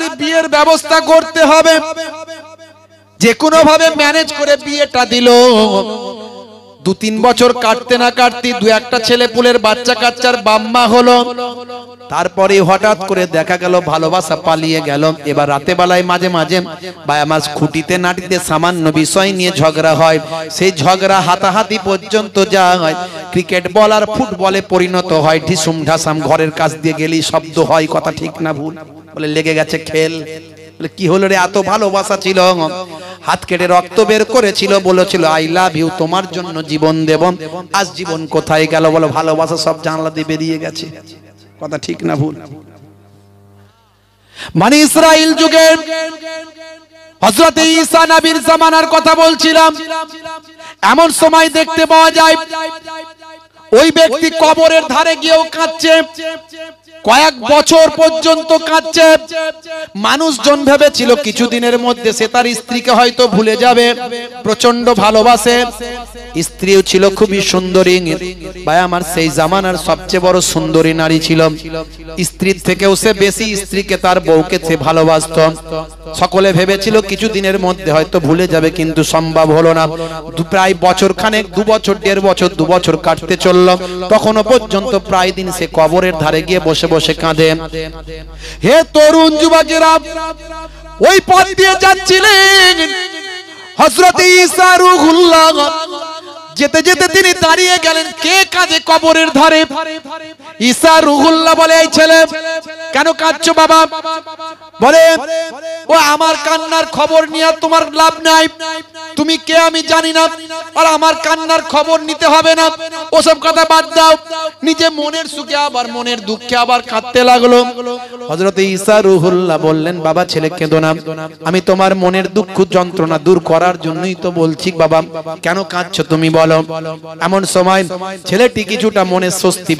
তাড়াতাড়ি বিয়ের ব্যবস্থা করতে হবে। যে কোনো ভাবে ম্যানেজ করে বিয়েটা দিল। 2-3 বছর কাটতে না কাটতে 2-1টা ছেলে পুলের বাচ্চা কাচ্চার বাম্মা হলো। তারপরে হঠাৎ করে দেখা গেল ভালোবাসা পালিয়ে গেল। এবার রাতে বেলায় মাঝে মাঝে বায়ামাস খুঁটিতে নাটিতে সামান্য বিষয় নিয়ে ঝগড়া হয়। সেই ঝগড়া হাতাহাতি পর্যন্ত যায়। ক্রিকেট বল আর ফুটবলে পরিণত হয়। ঢিসুম ঢাসাম, ঘরের কাছ দিয়ে গেলেই শব্দ হয়। কথা ঠিক না ভুল? বলে লেগে গেছে খেল। কি হলো রে? এত ভালোবাসা ছিল, হাত কেটে রক্ত বের করেছিল, বলেছিল আই লাভ ইউ, তোমার জন্য জীবন দেব। আজ জীবন কোথায় গেল? বলো ভালোবাসা সব জানলা দিয়ে বেরিয়ে গেছে। কথা ঠিক না ভুল? বনি ইসরাইল যুগে হযরত ঈসা নবীর জামানার কথা বলছিলাম। এমন সময় দেখতে পাওয়া যায় ওই ব্যক্তি কবরের ধারে গিয়েও কাঁদছে। কয়েক বছর পর্যন্ত কাঁদছে। মানুষজন ভেবেছিল কিছুদিনের মধ্যে সে তার স্ত্রীকে হয়তো ভুলে যাবে। প্রচন্ড ভালোবাসে। স্ত্রীও ছিল খুবই সুন্দরী। ভাই আমার সেই জামানার সবচেয়ে বড় সুন্দরী নারী ছিল। স্ত্রীর থেকেও সে বেশি স্ত্রীকে, তার বউকে সে ভালোবাসত। সকলে ভেবেছিল কিছুদিনের মধ্যে হয়তো ভুলে যাবে, কিন্তু সম্ভব হলো না। প্রায় বছর খানেক, 2 বছর, 1.5 বছর, 2 বছর কাটতে চলল। তখনও পর্যন্ত প্রায় দিন সে কবরের ধারে গিয়ে বসে বসে কাঁদে। হে তরুণ যুবকেরা, ওই পথ দিয়ে যাচ্ছিলেন হযরত ঈসা রূহুল্লাহ। যেতে যেতে তিনি দাঁড়িয়ে গেলেন। কে কাঁদে কবরের ধারে? ঈসা রূহুল্লাহ বলে, এই ছেলে কেন কাঁদছো বাবা? বলে ও আমার কান্নার খবর নিয়ে তোমার লাভ নাই। তুমি কে আমি জানি না, আর আমার কান্নার খবর নিতে হবে না। ওসব কথা বাদ দাও। নিজে মনের সুখে আবার মনের দুঃখে আবার কাঁদতে লাগলো। হযরত ঈসা রূহুল্লাহ বললেন, বাবা ছেলে কেঁদো না, আমি তোমার মনের দুঃখ যন্ত্রণা দূর করার জন্যই তো বলছি। বাবা কেন কাঁদছো তুমি বলো? এমন সময় ছেলেটি কিছুটা মনে স্বস্তি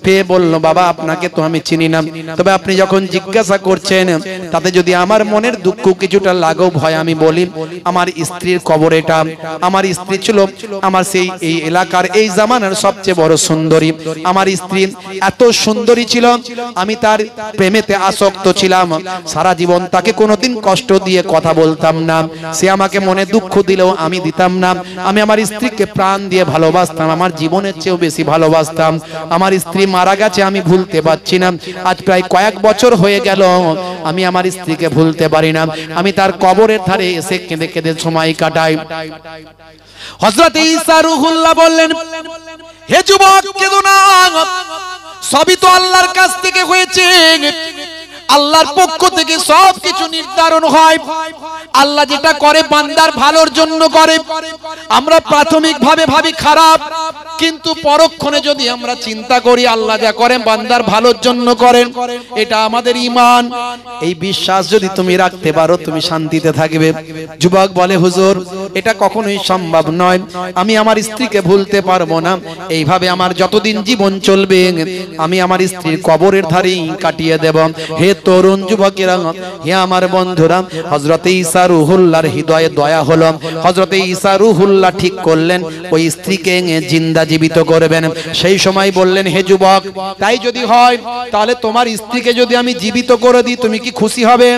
পেয়ে বলল, বাবা আপনাকে তো আমি চিনি না, তবে আপনি যখন জিজ্ঞাসা করছেন তাতে যদি আমার মনের দুঃখ কিছুটা লাঘব হয়, আমি বলি আমার স্ত্রীর কবর এটা। আমার স্ত্রী ছিল আমার সেই এই এলাকার এই জামানার সবচেয়ে বড় সুন্দরী। আমার স্ত্রী এত সুন্দরী ছিল, আমি তার প্রেমেতে আসক্ত ছিলাম। সারা জীবন তাকে কোনোদিন কষ্ট দিয়ে কথা বলতাম না। সে আমাকে মনে দুঃখ দিলেও আমি দিতাম না। আমি আমার স্ত্রীকে প্রাণ দিয়ে ভালোবাসতাম, আমার জীবনের চেয়েও বেশি ভালোবাসতাম। আমার স্ত্রী মারা গেছে, আমি ভুলতে পারছি না। আজ প্রায় কয়েক বছর হয়ে গেল, আমি আমার স্ত্রীকে ভুলতে পারি না। আমি তার কবরের ধারে এসে কেঁদে কেঁদে সময় কাটাই। হযরত ঈসা রূহুল্লাহ বললেন, হে যুবক কেঁদো না, সবই তো আল্লাহর কাছ থেকে হয়েছে। আল্লাহর পক্ষ থেকে সবকিছু নির্ধারণ হয়। আল্লাহ যেটা করে বান্দার ভালোর জন্য করে। আমরা প্রাথমিক ভাবে ভাবি খারাপ, কিন্তু পরক্ষণে যদি আমরা চিন্তা করি আল্লাহ যা করেন বান্দার ভালোর জন্য করেন, এটা আমাদের ঈমান। এই বিশ্বাস যদি তুমি রাখতে পারো তুমি শান্তিতে থাকবে। যুবক বলে, হুজুর এটা কখনোই সম্ভব নয়, আমি আমার স্ত্রীকে ভুলতে পারবো না। এইভাবে আমার যতদিন জীবন চলবে আমি আমার স্ত্রীর কবরের ধারেই কাটিয়ে দেব। হে তরুণ যুবকেরা, হে আমার বন্ধুরা, হযরত ঈসা রূহুল্লাহর হৃদয়ে দয়া হলো। হযরত ঈসা রূহুল্লাহ ঠিক করলেন ওই স্ত্রীকে জিন্দা জীবিত করবেন। সেই সময় বললেন, হে যুবক তাই যদি হয় তাহলে তোমার স্ত্রীকে যদি আমি জীবিত করে দিই তুমি কি খুশি হবে?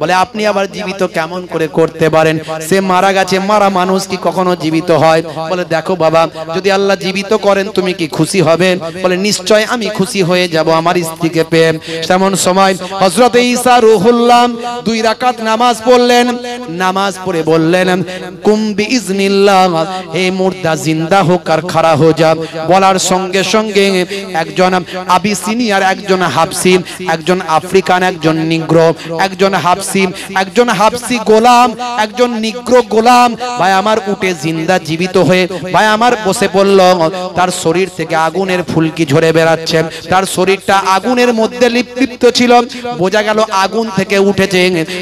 বলে আপনি আবার জীবিত কেমন করে করতে পারেন? সে মারা গেছে, মারা মানুষ কি কখনো জীবিত হয়? বলে দেখো বাবা, যদি আল্লাহ জীবিত করেন তুমি কি খুশি হবে? বলে নিশ্চয় আমি খুশি হয়ে যাব আমার স্ত্রীকে পেয়ে। তেমন সময় হযরত ঈসা রূহুল্লাহ 2 রাকাত নামাজ পড়লেন। নামাজ পড়ে বললেন, কুম বিইজনিল্লাহ, হে মুর্দা জিন্দা হোক আর খাড়া হো যা। বলার সঙ্গে সঙ্গে একজন আবিসিনিয়ার, একজন হাবশি, একজন আফ্রিকান, একজন নিগ্রো, একজন হাবশি গোলাম, একজন নিগ্রো গোলাম ভাই আমার উঠে জিন্দা জীবিত হয়ে ভাই আমার বসে পড়ল। তার শরীর থেকে আগুনের ফুলকি ঝরে বেরাচ্ছে। তার শরীরটা আগুনের মধ্যে লিপ্ত ছিল। বোঝা গেল আগুন থেকে উঠেছে,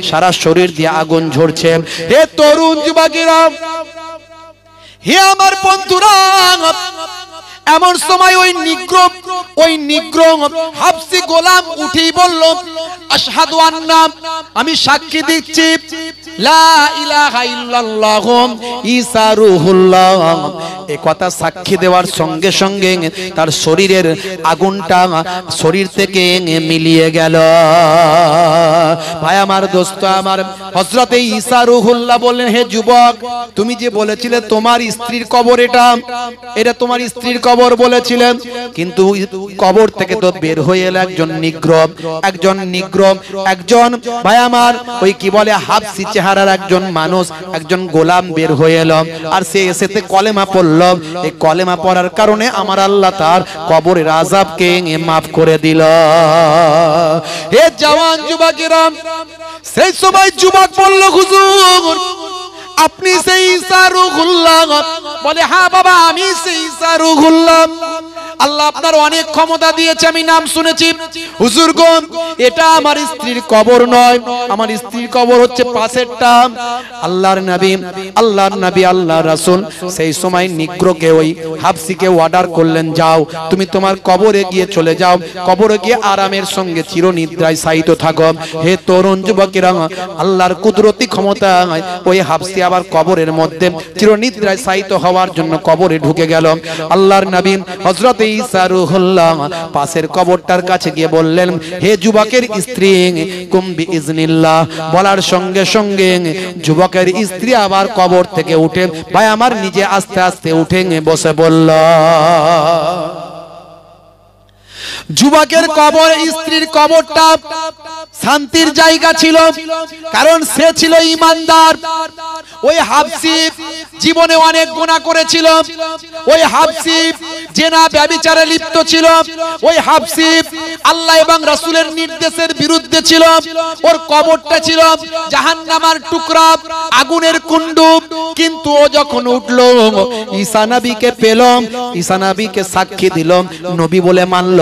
সারা শরীর দিয়ে আগুন ঝরছে। হে তরুণ যুবকেরা, হে আমার বন্ধুরা, এমন সময় ওই নিগ্রো হাবশি গোলাম উঠেই বলল, আশহাদু আন্না, আমি সাক্ষী দিচ্ছি লা ইলাহা ইল্লাল্লাহ ঈসা রূহুল্লাহ, এ কথা সাক্ষী দেওয়ার সঙ্গে সঙ্গে তার শরীরের আগুনটা শরীর থেকে মিলিয়ে গেল। ভাই আমার, দোস্ত আমার, হযরতে ঈসা রূহুল্লাহ বললেন, হে যুবক, তুমি যে বলেছিলে তোমার স্ত্রীর কবর, এটা তোমার স্ত্রীর কবর বলেছিলেন, কিন্তু কবর থেকে তো বের হয়ে এলো একজন নিগ্রো, একজন ভাই আমার ওই কি বলে হাবশি চেহারার একজন মানুষ, একজন গোলাম বের হয়ে এলো। আর সে এসেতে কলেমা পড়ল। এই কলেমা পড়ার কারণে আমার আল্লাহ তার কবরের আযাবকে মাফ করে দিল। হে জওয়ান যুবকেরা, সেই সময় যুবক বলল, হুজুর আপনি সেই ঈসা রূহুল্লাহ? বলে, হ্যাঁ বাবা, আমি সেই ঈসা রূহুল্লাহ। আল্লাহ আপনার অনেক ক্ষমতা দিয়েছে, আমি নাম শুনেছি। হুজুর গো, এটা আমার স্ত্রীর কবর নয়, আমার স্ত্রীর কবর হচ্ছে পাশেরটা। আল্লাহর নবী, আল্লাহর রাসূল সেই সময় নিগ্রোকে, ওই হাবশিকে অর্ডার করলেন, যাও তুমি তোমার কবরে গিয়ে চলে যাও, কবরে গিয়ে আরামের সঙ্গে চিরনিদ্রায় শায়িত থাকো। হে তরুণ যুবকেরা, আল্লাহর কুদরতি ক্ষমতা, ওই হাবশি আবার কবরের মধ্যে চিরনিদ্রায় শায়িত হওয়ার জন্য কবরে ঢুকে গেল। আল্লাহর নবী হযরত ঈসা রূহুল্লাহ পাশের কবরটার কাছে গিয়ে বললেন, হে যুবকের স্ত্রী, কুম বিইজনিল্লাহ। বলার সঙ্গে সঙ্গে যুবকের স্ত্রী আবার কবর থেকে উঠে ভাই আমার নিজে আস্তে আস্তে উঠে বসে বলল। যুবকের কবর, স্ত্রীর কবরটা শান্তির জায়গা ছিল, কারণ সে ছিল ঈমানদার। ওই হাবশি জীবনে অনেক গুনাহ করেছিল, ওই হাবশি জেনা ব্যভিচারে লিপ্ত ছিল, ওই হাবশি আল্লাহ এবং রাসূলের নির্দেশের বিরুদ্ধে ছিল। ওর কবরটা ছিল জাহান্নামের টুকরা, আগুনের কুণ্ড। কিন্তু ও যখন উঠল, ঈসা নবীকে পেল, ঈসা নবীকে সাক্ষী দিল, নবী বলে মানল,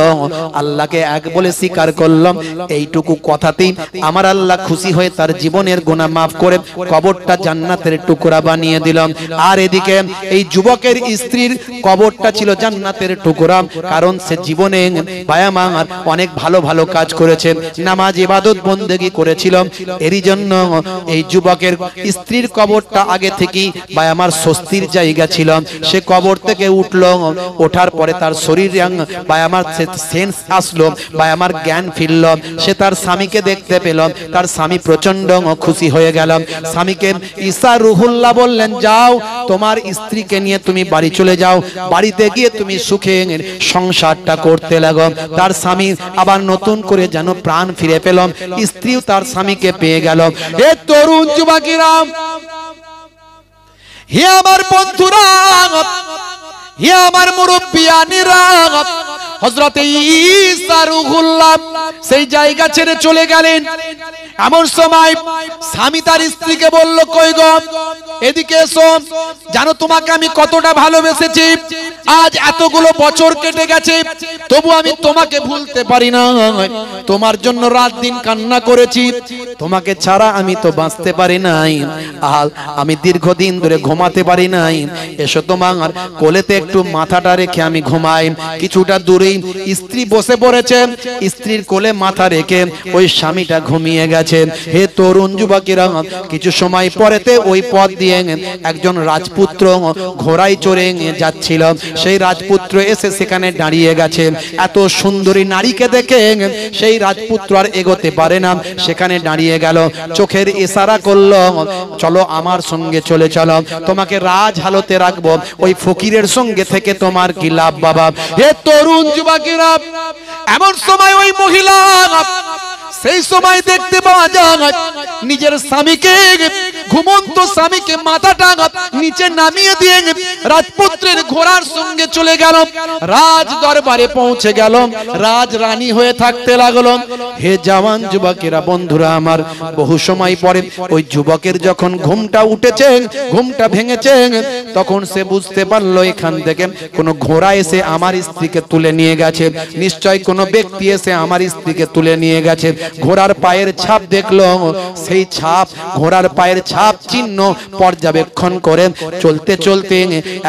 আল্লাহকে এক বলে স্বীকার করলাম। এইটুকু কথাতেই আমার আল্লাহ খুশি হয়ে তার জীবনের গুনাহ মাফ করে কবরটা জান্নাতের টুকরা বানিয়ে দিলাম। আর এদিকে এই যুবকের স্ত্রীর কবরটা ছিল জান্নাতের টুকরা, কারণ সে জীবনে বায়ামার অনেক ভালো ভালো কাজ করেছে, নামাজ ইবাদত বন্দেগী করেছিল। এরই জন্য এই যুবকের স্ত্রীর কবরটা আগে থেকেই বায়ামার স্বস্তির জায়গা ছিল। সে কবর থেকে উঠল, ওঠার পরে তার শরীর বায়ামার সেন্স আসলো, বায়ামার জ্ঞান ফিরল। সে তার স্বামীকে দেখতে পেল, তার স্বামী প্রচন্ড খুশি হয়ে গেল। স্বামীকে ঈসা রূহুল্লাহ বললেন, যাও তোমার স্ত্রীকে নিয়ে তুমি বাড়ি চলে যাও, বাড়িতে গিয়ে তুমি সুখে সংসারটা করতে লাগো। তার স্বামী আবার নতুন করে যেন প্রাণ ফিরে পেল, স্ত্রীও তার স্বামীকে পেয়ে গেল। হে তরুণ যুবকেরা, হে আমার বন্ধুরা, হে আমার মুরব্বিয়ানেরা, হযরতে ঈসা রূহুল্লাহ সেই জায়গা ছেড়ে চলে গেলেন। এমন সময় স্বামী তার স্ত্রীকে বলল, কই গো, এদিকে এসো, জানো তোমাকে আমি কতটা ভালোবেসেছি। আজ এতগুলো বছর কেটে গেছে, তবু আমি তোমাকে ভুলতে পারি না। তোমার জন্য রাত দিন কান্না করেছি, তোমাকে ছাড়া আমি তো বাঁচতে পারি নাই। আর আমি দীর্ঘদিন ধরে ঘুমাতে পারি নাই। এসো তোমার কোলেতে একটু মাথাটা রেখে আমি ঘুমাই। কিছুটা দূরেই স্ত্রী বসে পড়েছে, স্ত্রীর কোলে মাথা রেখে ওই স্বামীটা ঘুমিয়ে গেছে। হে তরুণ যুবকেরা, কিছু সময় পরেতে ওই পথ দিয়ে একজন রাজপুত্র ঘোড়ায় চড়ে যাচ্ছিল। সেই রাজপুত্র এসে সেখানে দাঁড়িয়ে গেছে। এত সুন্দরী নারীকে দেখে সেই রাজপুত্র আর এগোতে পারে না, সেখানে দাঁড়িয়ে গেল। চোখের ইশারা করলো, চলো আমার সঙ্গে চলে চলো, তোমাকে রাজ হালতে রাখবো। ওই ফকিরের সঙ্গে থেকে তোমার কি লাভ বাবা? হে তরুণ যুবকেরা, এমন সময় ওই মহিলা, সেই সময় দেখতে পাওয়া যায় নিজের স্বামীকে, ঘুমন্ত স্বামীকে মাথাটা নিচে নামিয়ে দিয়ে রাজপুত্রের ঘোড়ার সঙ্গে চলে গেল, রাজ দরবারে পৌঁছে গেল, রাজ রানী হয়ে থাকতে লাগলো। হে জওয়ান যুবকেরা, বন্ধুরা আমার, বহু সময় পরে ওই যুবকের যখন ঘুমটা উঠেছে, ঘুমটা ভেঙেছে, তখন সে বুঝতে পারলো এখান থেকে কোনো ঘোড়া এসে আমার স্ত্রীকে তুলে নিয়ে গেছে, নিশ্চয় কোনো ব্যক্তি এসে আমার স্ত্রীকে তুলে নিয়ে গেছে। ঘোড়ার পায়ের ছাপ দেখলো, সেই ছাপ, ঘোড়ার পায়ের ছাপ চিহ্ন পর্যবেক্ষণ করে চলতে চলতে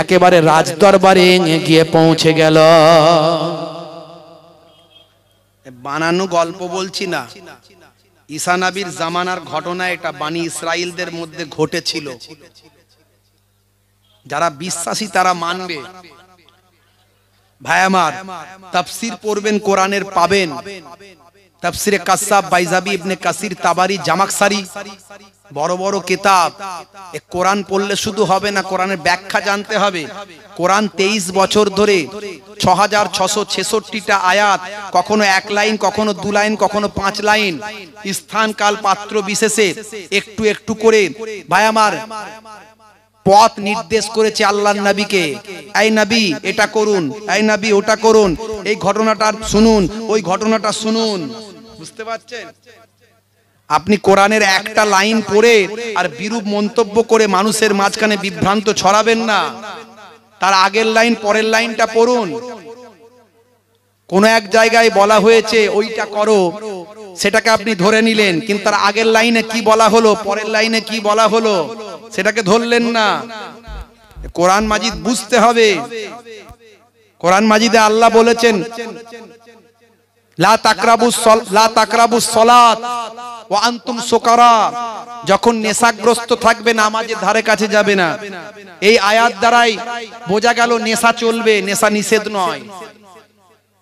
একেবারে রাজ দরবারে গিয়ে পৌঁছে গেল। বানানো গল্প বলছি না, ঈসা নবীর জামানার ঘটনা এটা, বানি ইসরাইলদের মধ্যে ঘটেছিল। যারা বিশ্বাসী তারা মানবে। ভাই আমার, তাফসীর পড়বেন, কোরআনের পাবেন। তাফসীরে কাসাব, বাইজাবি, ইবনে কাসির, তাবারি, জামাকসারি, বড় বড় কিতাব। এই কোরআন পড়লে শুধু হবে না, কোরআনের ব্যাখ্যা জানতে হবে। কোরআন 23 বছর ধরে 6666টা আয়াত, কখনো 1 লাইন, কখনো 2 লাইন, কখনো 5 লাইন, স্থান কাল পাত্র বিশেষে একটু একটু করে ভাই আমার পথ নির্দেশ করেছে আল্লাহর নবীকে। এই নবী এটা করুন, এই নবী ওটা করুন, এই ঘটনাটা শুনুন, ওই ঘটনাটা শুনুন। বুঝতে পারছেন? আপনি কোরআনের একটা লাইন পড়ে আর বিরূপ মন্তব্য করে মানুষের মাঝখানে বিভ্রান্ত ছড়াবেন না। তার আগের লাইন পরের লাইনটা পড়ুন। কোন এক জায়গায় বলা হয়েছে ওইটা করো, সেটাকে আপনি ধরে নিলেন, কিন্তু তার আগের লাইনে কি বলা হলো, পরের লাইনে কি বলা হলো, সেটাকে ধরলেন না। কোরআন মাজিদ বুঝতে হবে। কোরআন মাজিদে আল্লাহ বলেছেন লা তাকরাবুস সালাত ওয়া আনতুম সুকারা, যখন নেশাগ্রস্ত থাকবে নামাজের ধারে কাছে যাবে না। এই আয়াত দ্বারাই বোঝা গেল নেশা চলবে, নেশা নিষেধ নয়।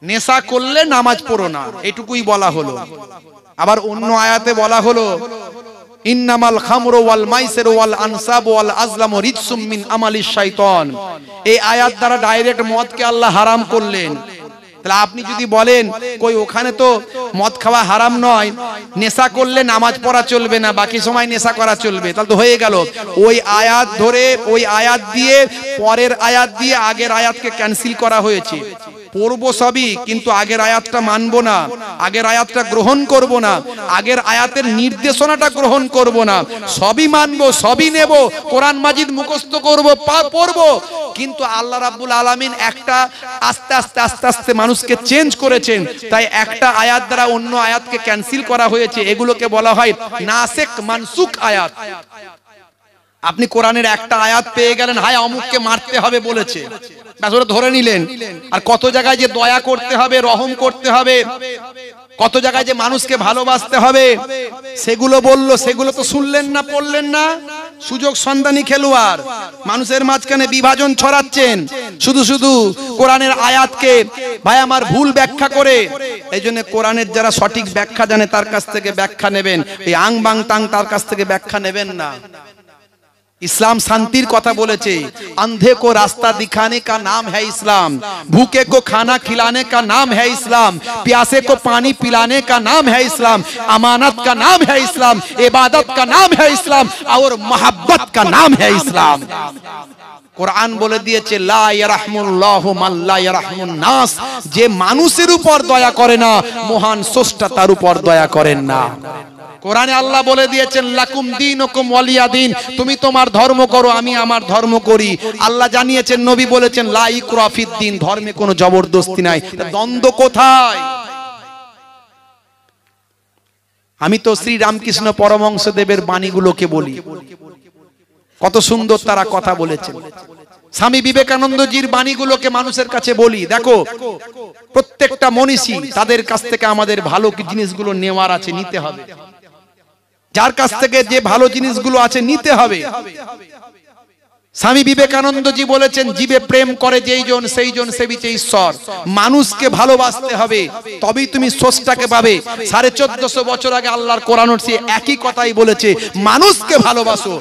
নেশা করলে নামাজ পড়ো না, এটুকুই বলা হলো। আবার অন্য আয়াতে বলা হলো ইন্নামাল খামরু ওয়াল মাইসিরু ওয়াল আনসাবু ওয়াল আজলামু রিজসুম মিন আমালিশ শাইতান। এই আয়াত দ্বারা ডাইরেক্ট মদকে আল্লাহ হারাম করলেন। তাহলে আপনি যদি বলেন কই ওখানে তো মদ খাওয়া হারাম নয়, নেশা করলে নামাজ পড়া চলবে না, বাকি সময় নেশা করা চলবে, তাহলে তো হয়ে গেল। ওই আয়াত ধরে ওই আয়াত দিয়ে পরের আয়াত দিয়ে আগের আয়াতকে ক্যান্সেল করা হয়েছে। পড়বো সবই, কিন্তু আগের আয়াতটা মানবো না, আগের আয়াতটা গ্রহণ করব না, আগের আয়াতের নির্দেশনাটা গ্রহণ করব না। সবই মানবো, সবই নেব, কোরআন মাজিদ মুখস্থ করব, পড়বো, কিন্তু আল্লাহ রাব্বুল আলামিন একটা আস্তে আস্তে আস্তে আস্তে মানুষকে চেঞ্জ করেছেন। তাই একটা আয়াত দ্বারা অন্য আয়াতকে ক্যান্সেল করা হয়েছে। এগুলোকে বলা হয় নাসিখ মানসুখ আয়াত। আপনি কোরআনের একটা আয়াত পেয়ে গেলেন, হায় অমুককে মারতে হবে বলেছে, ধরে নিলেন। আর কত জায়গায় যে দয়া করতে হবে, রহম করতে হবে, কত জায়গায় যে মানুষকে ভালোবাসতে হবে, সেগুলো বলল, সেগুলো তো শুনলেন না, পড়লেন না। সুযোগ সন্ধানী খেলোয়াড়, মানুষের মাঝখানে বিভাজন ছড়াচ্ছেন শুধু শুধু কোরআনের আয়াতকে ভাই আমার ভুল ব্যাখ্যা করে। এই জন্য কোরআনের যারা সঠিক ব্যাখ্যা জানে তার কাছ থেকে ব্যাখ্যা নেবেন, এই আং বাং তাং তার কাছ থেকে ব্যাখ্যা নেবেন না। इस्लाम शांतिर कथा बोलेছে, अंधे को रास्ता दिखाने का नाम है इस्लाम, भूखे को खाना खिलाने का नाम है इस्लाम, प्यासे को पानी पिलाने का नाम है इस्लाम, अमानत का नाम है इस्लाम, इबादत का नाम है इस्लाम और मोहब्बत का नाम है इस्लाम। কোরআন বলে দিয়েছে লা ইয়ারহামুল্লাহু মান লা ইয়ারহামুন নাস, যে মানুষের উপর দয়া করে না মহান স্রষ্টা তার উপর দয়া করেন না। কোরআনে আল্লাহ বলে দিয়েছেন লাকুম দীনুকুম ওয়ালিয়া দীন, তুমি তোমার ধর্ম করো, আমি আমার ধর্ম করি। আল্লাহ জানিয়েছেন, নবী বলেছেন লা ইকরা ফিদ দীন, ধর্মে কোনো জবরদস্তি নাই। দ্বন্দ্ব কোথায়? আমি তো শ্রী রামকৃষ্ণ পরমহংসদেবের বাণীগুলোকে বলি, কত সুন্দর তারা কথা বলেছেন। স্বামী বিবেকানন্দজির বাণীগুলোকে মানুষের কাছে বলি, দেখো প্রত্যেকটা মনীষী তাদের কাছ থেকে আমাদের ভালো জিনিসগুলো নেওয়ার আছে, নিতে হবে। যার কাছ থেকে যে ভালো জিনিসগুলো আছে নিতে হবে। স্বামী বিবেকানন্দজি বলেছেন জীবে প্রেম করে যেইজন সেইজন সেবিছে ঈশ্বর। মানুষকে ভালোবাসতে হবে, তবেই তুমি স্রষ্টাকে পাবে। 1450 বছর আগে আল্লাহর কোরআন সে একই কথাই বলেছে, মানুষকে ভালোবাসো।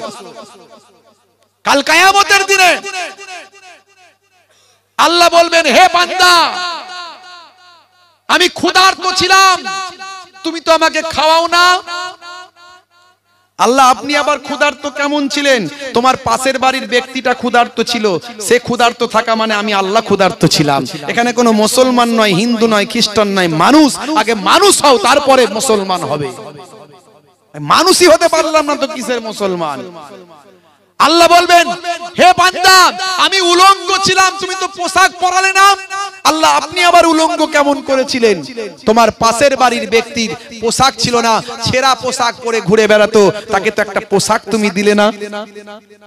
কাল কিয়ামতের দিনে আল্লাহ বলবেন, হে বান্দা আমি ক্ষুধার্ত ছিলাম, তুমি তো আমাকে খাওয়াও না। আল্লাহ, আপনি আবার ক্ষুধার্ত কেমন ছিলেন? তোমার পাশের বাড়ির ব্যক্তিটা ক্ষুধার্ত ছিল, সে ক্ষুধার্ত থাকা মানে আমি আল্লাহ ক্ষুধার্ত ছিলাম। এখানে কোনো মুসলমান নয়, হিন্দু নয়, খ্রিস্টান নয়, মানুষ। আগে মানুষ হও, তারপরে মুসলমান হবে। মানুষই হতে পারলাম না তো কিসের মুসলমান? আল্লাহ বলবেন, হে বান্দা আমি উলঙ্গ ছিলাম, তুমি তো পোশাক পরালে না। আল্লাহ আপনি আবার উলঙ্গ কেমন করেছিলেন? তোমার পাশের বাড়ির ব্যক্তির পোশাক ছিল না, ছেঁড়া পোশাক পরে ঘুরে বেড়াতো, তাকে তো একটা পোশাক তুমি দিলে না।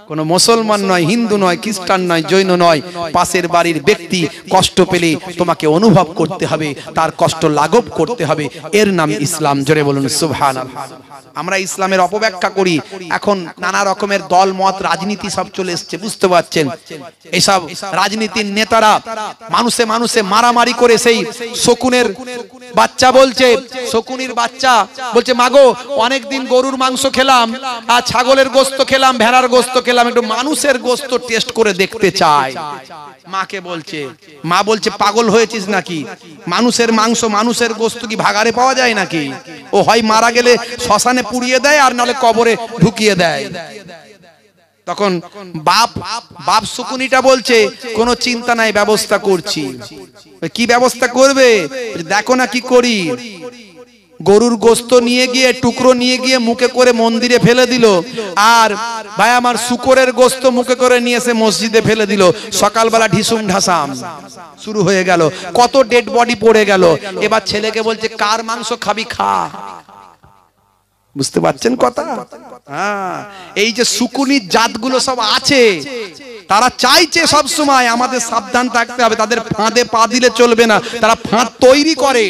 কোন মুসলমান নয়, হিন্দু নয়, খ্রিস্টান নয়, জৈন নয়, পাশের বাড়ির ব্যক্তি কষ্ট পেলে তোমাকে অনুভব করতে হবে, তার কষ্ট লাঘব করতে হবে, এর নাম ইসলাম। জোরে বলুন সুবহানাল্লাহ। আমরা ইসলামের অপব্যাখ্যা করি, এখন নানা রকমের দল মত রাজনীতি সব চলে এসছে, বুঝতে পারছেন? এইসব রাজনীতির নেতারা মানুষে মানুষে মারামারি করে, সেই শকুনের বাচ্চা বলছে, শকুনির বাচ্চা বলছে মাগো অনেকদিন গরুর মাংস খেলাম আর ছাগলের গোশত খেলাম, ভেড়ার গোশত খেলাম, একটু মানুষের গোশত টেস্ট করে দেখতে চাই। মাকে বলছে, মা বলছে পাগল হয়েছিস নাকি? মানুষের মাংস মানুষের গোশত কি ভাগাড়ে পাওয়া যায় নাকি? ও হয় মারা গেলে শ্মশানে পুড়িয়ে দেয় আর নালে কবরে ঢুকিয়ে দেয়। তখন বাপ শকুনিটা বলছে কোনো চিন্তা নাই, ব্যবস্থা করছি। কি ব্যবস্থা করবে? দেখো না কি করি। গরুর গোশত নিয়ে গিয়ে, টুকরো নিয়ে গিয়ে মুখে করে মন্দিরে ফেলে দিল, আর ভাই আমার শুকরের গোশত মুখে করে নিয়ে এসে মসজিদে ফেলে দিল। সকালবেলা ঢিসুম ঢাসাম শুরু হয়ে গেল, কত ডেড বডি পড়ে গেল। এবার ছেলেকে বলছে কার মাংস খাবি খা। বুঝতে পারছেন কথা? হ্যাঁ, এই যে শুকুনির জাতগুলো সব আছে, তারা চাইছে সব সময় আমাদের সাবধান থাকতে হবে, তাদের ফাঁদে পা দিলে চলবে না। তারা ফাঁদ তৈরি করে,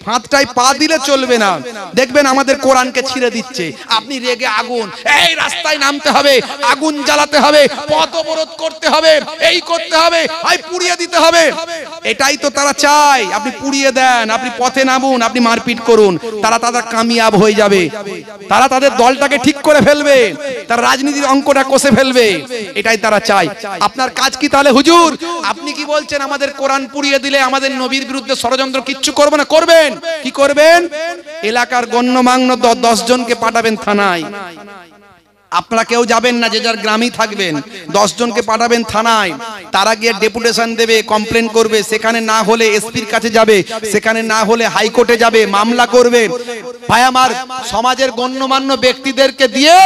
ফাঁদটাই পা দিলে চলবে না। দেখবেন আমাদের কোরআনকে ছিঁড়ে দিচ্ছে। আপনি রেগে আগুন, এই রাস্তায় নামতে হবে, আগুন জ্বালাতে হবে, পথ অবরোধ করতে হবে, এই করতে হবে, এই পুড়িয়ে দিতে হবে। এটাই তো তারা চায়। আপনি পুড়িয়ে দেন, আপনি পথে নামুন, আপনি মারপিট করুন, তারা তাদের কামিয়াব হয়ে যাবে, তারা তাদের দলটাকে ঠিক করে ফেলবে, তারা রাজনীতির অঙ্কটা কষে ফেলবে। এটাই তারা চায়। আপনার কাজ কি তাহলে? হুজুর আপনি কি বলছেন আমাদের কোরআন পুড়িয়ে দিলে আমাদের নবীর বিরুদ্ধে ষড়যন্ত্র কিচ্ছু করবে না? করবে। কি করবেন? এলাকার গণ্যমান্য 10 জনকে পাঠাবেন থানায়। আপনারা কেউ যাবেন না, যে যার গ্রামেই থাকবেন। 10 জনকে পাঠাবেন থানায়, তারা গিয়ে ডেপুটেশন দেবে, কমপ্লেন করবে। সেখানে না হলে এসপির কাছে যাবে, সেখানে না হলে হাইকোর্টে যাবে, মামলা করবে। ভাই আমার, সমাজের গণ্যমান্য ব্যক্তিদেরকে দিয়ে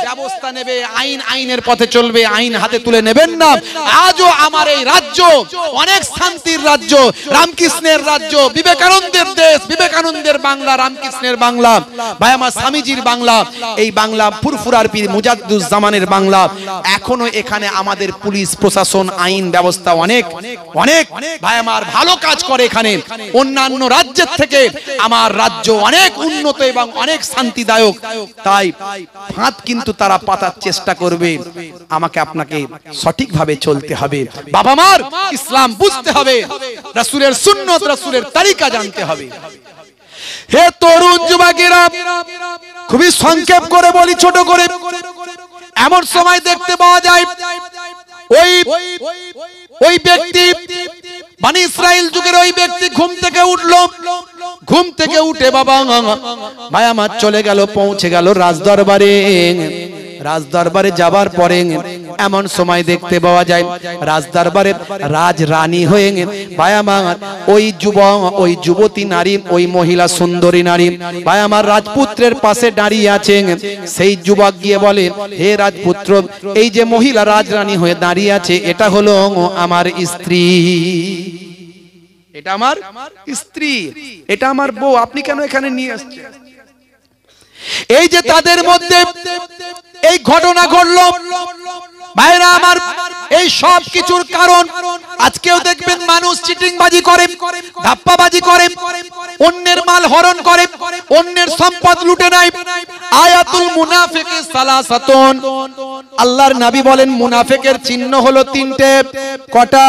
ব্যবস্থা নেবে, আইনের পথে চলবে, আইন হাতে তুলে নেবেন না। আজও আমার এই রাজ্য অনেক শান্তির রাজ্য, রামকৃষ্ণের রাজ্য, বিবেকানন্দের দেশ, বিবেকানন্দের বাংলা, রামকৃষ্ণের বাংলা, ভাই আমার স্বামীজির বাংলা। এই বাংলা ফুরফুরার পীর মুজাদ্দুজ্জামানের বাংলা। এখনো এখানে আমাদের পুলিশ প্রশাসন, আইন ব্যবস্থা অনেক অনেক ভাই আমার ভালো কাজ করে। এখানে অন্যান্য রাজ্যের থেকে আমার রাজ্য অনেক উন্নত এবং অনেক শান্তিদায়ক। তাই ফাঁদ কিন্তু তারা পাতার চেষ্টা করবে। আমাকে আপনাকে সঠিকভাবে চলতে হবে। বাবা মার ইসলাম বুঝতে হবে, রাসূলের সুন্নাত, রাসূলের তরিকা জানতে হবে। হে তরুণ যুবকেরা, খুবই সংক্ষেপ করে বলি, ছোট করে। এমন সময় দেখতে পাওয়া যায় ওই ব্যক্তি, বনি ইসরাইল যুগের ওই ব্যক্তি ঘুম থেকে উঠলো। ঘুম থেকে উঠে বাবা ভাই আমার চলে গেল, পৌঁছে গেল রাজদরবারে। রাজদরবারে যাবার পরে এমন সময় দেখতে পাওয়া যায় রাজদরবারে রাজরানী হয়ে ভাই আমার ওই যুবতী নারী, ওই মহিলা সুন্দরী নারী ভাই আমার রাজপুত্রের পাশে দাঁড়িয়ে আছেন। সেই যুবক গিয়ে বলে, হে রাজপুত্র, এই যে মহিলা রাজরানী হয়ে দাঁড়িয়ে আছে, এটা হলো আমার স্ত্রী, এটা আমার স্ত্রী, এটা আমার বউ, আপনি কেন এখানে নিয়ে আসছেন? এই যে তাদের মধ্যে এই ঘটনা ঘটলো, ভাইরা আমার, এই সব কিছুর কারণ আজকেও দেখবেন মানুষ চিটিংবাজি করে, ধাপ্পাবাজি করে, অন্যের মাল হরণ করে, অন্যের সম্পদ লুটে নেয়। আয়াতুল মুনাফিকি সালাসাতুন, আল্লাহর নবী বলেন মুনাফিকের চিহ্ন হলো 3টে। কটা?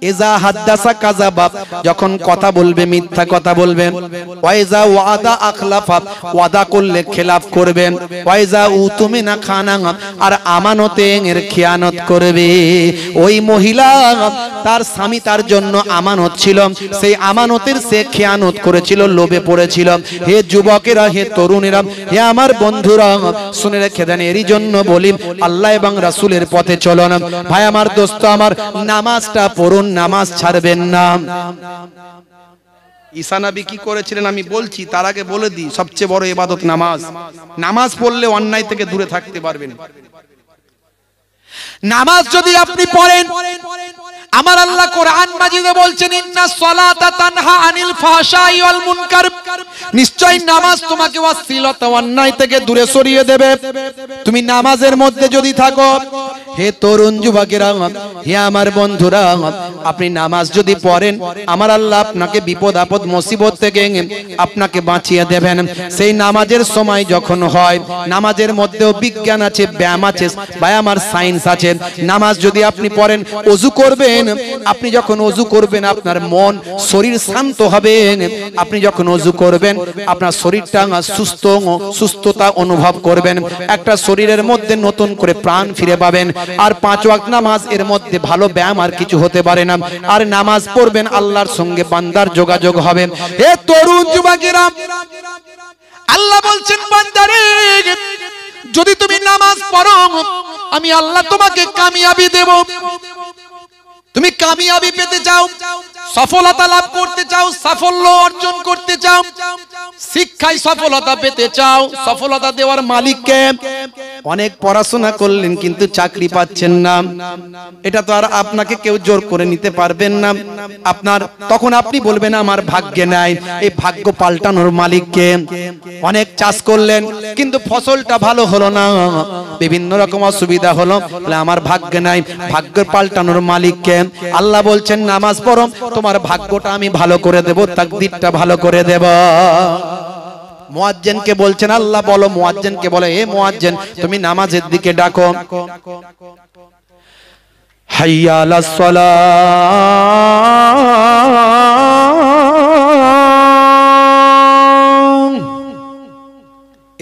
ইজা হাদাসা কাযাবা, যখন কথা বলবে মিথ্যা কথা বলবেন। ওয়াইজা ওয়াদা আখলাফা, ওয়াদা করলে খেলাফ করবেন। ওয়াইজা উতুমিনা খানা, আর আমানতের খেয়ানত করবে। ওই মহিলা, তার স্বামী তার জন্য আমানত ছিল, সেই আমানতের সে খেয়ানত করেছিল, লোভে পড়েছিল। হে যুবকেরা, হে তরুণেরা, হে আমার বন্ধুরা, শুনে রেখে দেন। এরই জন্য বলি, আল্লাহ এবং রাসূলের পথে চলুন। ভাই আমার, দোস্ত আমার, নামাজটা পড়ুন, নামাজ ছাড়বেন না। ঈসা নবী কি করেছিলেন আমি বলছি, তার আগে বলে দিই, সবচেয়ে বড় ইবাদত নামাজ। নামাজ পড়লে অন্যায় থেকে দূরে থাকতে পারবেন। নামাজ যদি আপনি পড়েন, আমার আল্লাহ কোরআন মাজিদে বলছেন ইন্নাস সালাতা তানহা আনিল ফাহশাই ওয়াল মুনকার, নিশ্চয় নামাজ তোমাকে অশ্লীলতা অন্যায় থেকে দূরে সরিয়ে দেবে। তুমি নামাজের মধ্যে যদি থাকো, হে তরুণ যুবকেরা, হে আমার বন্ধুরা, আপনি নামাজ যদি পড়েন, আমার আল্লাহ আপনাকে বিপদ আপদ মুসিবত থেকে আপনাকে বাঁচিয়ে দেবেন। সেই নামাজের সময় যখন হয়, নামাজের মধ্যেও বিজ্ঞান আছে, ব্যায়াম আছে, ভাই আমার সায়েন্স আছে। নামাজ যদি আপনি পড়েন, ওযু করবেন, আপনি যখন ওযু করবেন আপনার মন শরীর শান্ত হবে। আপনি যখন ওযু করবেন আপনার শরীরটা সুস্থতা অনুভব করবেন, একটা শরীরের মধ্যে নতুন করে প্রাণ ফিরে পাবেন। আর 5 ওয়াক্ত নামাজ, এর মধ্যে ভালো ব্যায়াম আর কিছু হতে পারে না। আর নামাজ পড়বেন, আল্লাহর সঙ্গে বান্দার যোগাযোগ হবে। হে তরুণ যুবকেরা, আল্লাহ বলছেন বান্দারে, যদি তুমি নামাজ পড়ো, আমি আল্লাহ তোমাকে কামিয়াবি দেব। তুমি কামিয়াবি পেতে চাও, সফলতা লাভ করতে চাও, সাফল্য অর্জন করতে চাও, শিক্ষায় সফলতা পেতে চাও, সফলতা দেওয়ার মালিককে। অনেক পড়াশোনা করলেন কিন্তু চাকরি পাচ্ছেন না, এটা তো আর আপনাকে কেউ জোর করে নিতে পারবেন না। আপনার তখন আপনি বলবেন আমার ভাগ্যে নাই, এই ভাগ্য পাল্টানোর মালিককে। অনেক চাষ করলেন কিন্তু ফসলটা ভালো হলো না, বিভিন্ন রকম অসুবিধা হলো, বলে আমার ভাগ্যে নাই, ভাগ্য পাল্টানোর মালিককে। আল্লাহ বলছেন নামাজ পড়ো, তোমার ভাগ্যটা আমি ভালো করে দেব, তাকদীরটা ভালো করে দেব। মুয়াজ্জিনকে বলছেন আল্লাহ, বলো মুয়াজ্জিনকে বলে, হে মুয়াজ্জিন তুমি নামাজের দিকে ডাকো। হাইয়া আলাস সালাহ,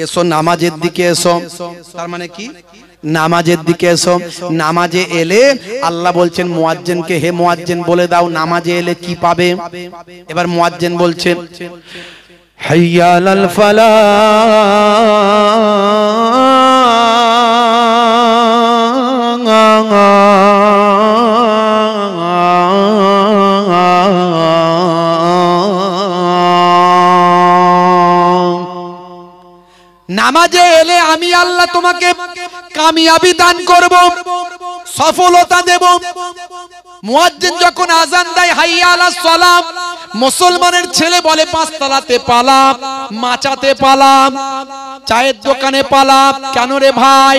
এসো নামাজের দিকে এসো। তার মানে কি? নামাজের দিকে এসো। নামাজে এলে আল্লাহ বলছেন মুয়াজ্জিনকে, হে মুয়াজ্জিন বলে দাও নামাজে এলে কি পাবে। এবার মুয়াজ্জিন বলছে হাইয়া আলাল ফালাহ, নামাজে এলে আমি আল্লাহ তোমাকে কামিয়াবি দান করব, সফলতা দেব। মুয়াজ্জিন যখন আযান দেয় হাইয়া আলাস সালাম, মুসলমানের ছেলে বলে পাঁচতলাতে পালা, মাচাতে পালা, চায়ের দোকানে পালা। কেন রে ভাই?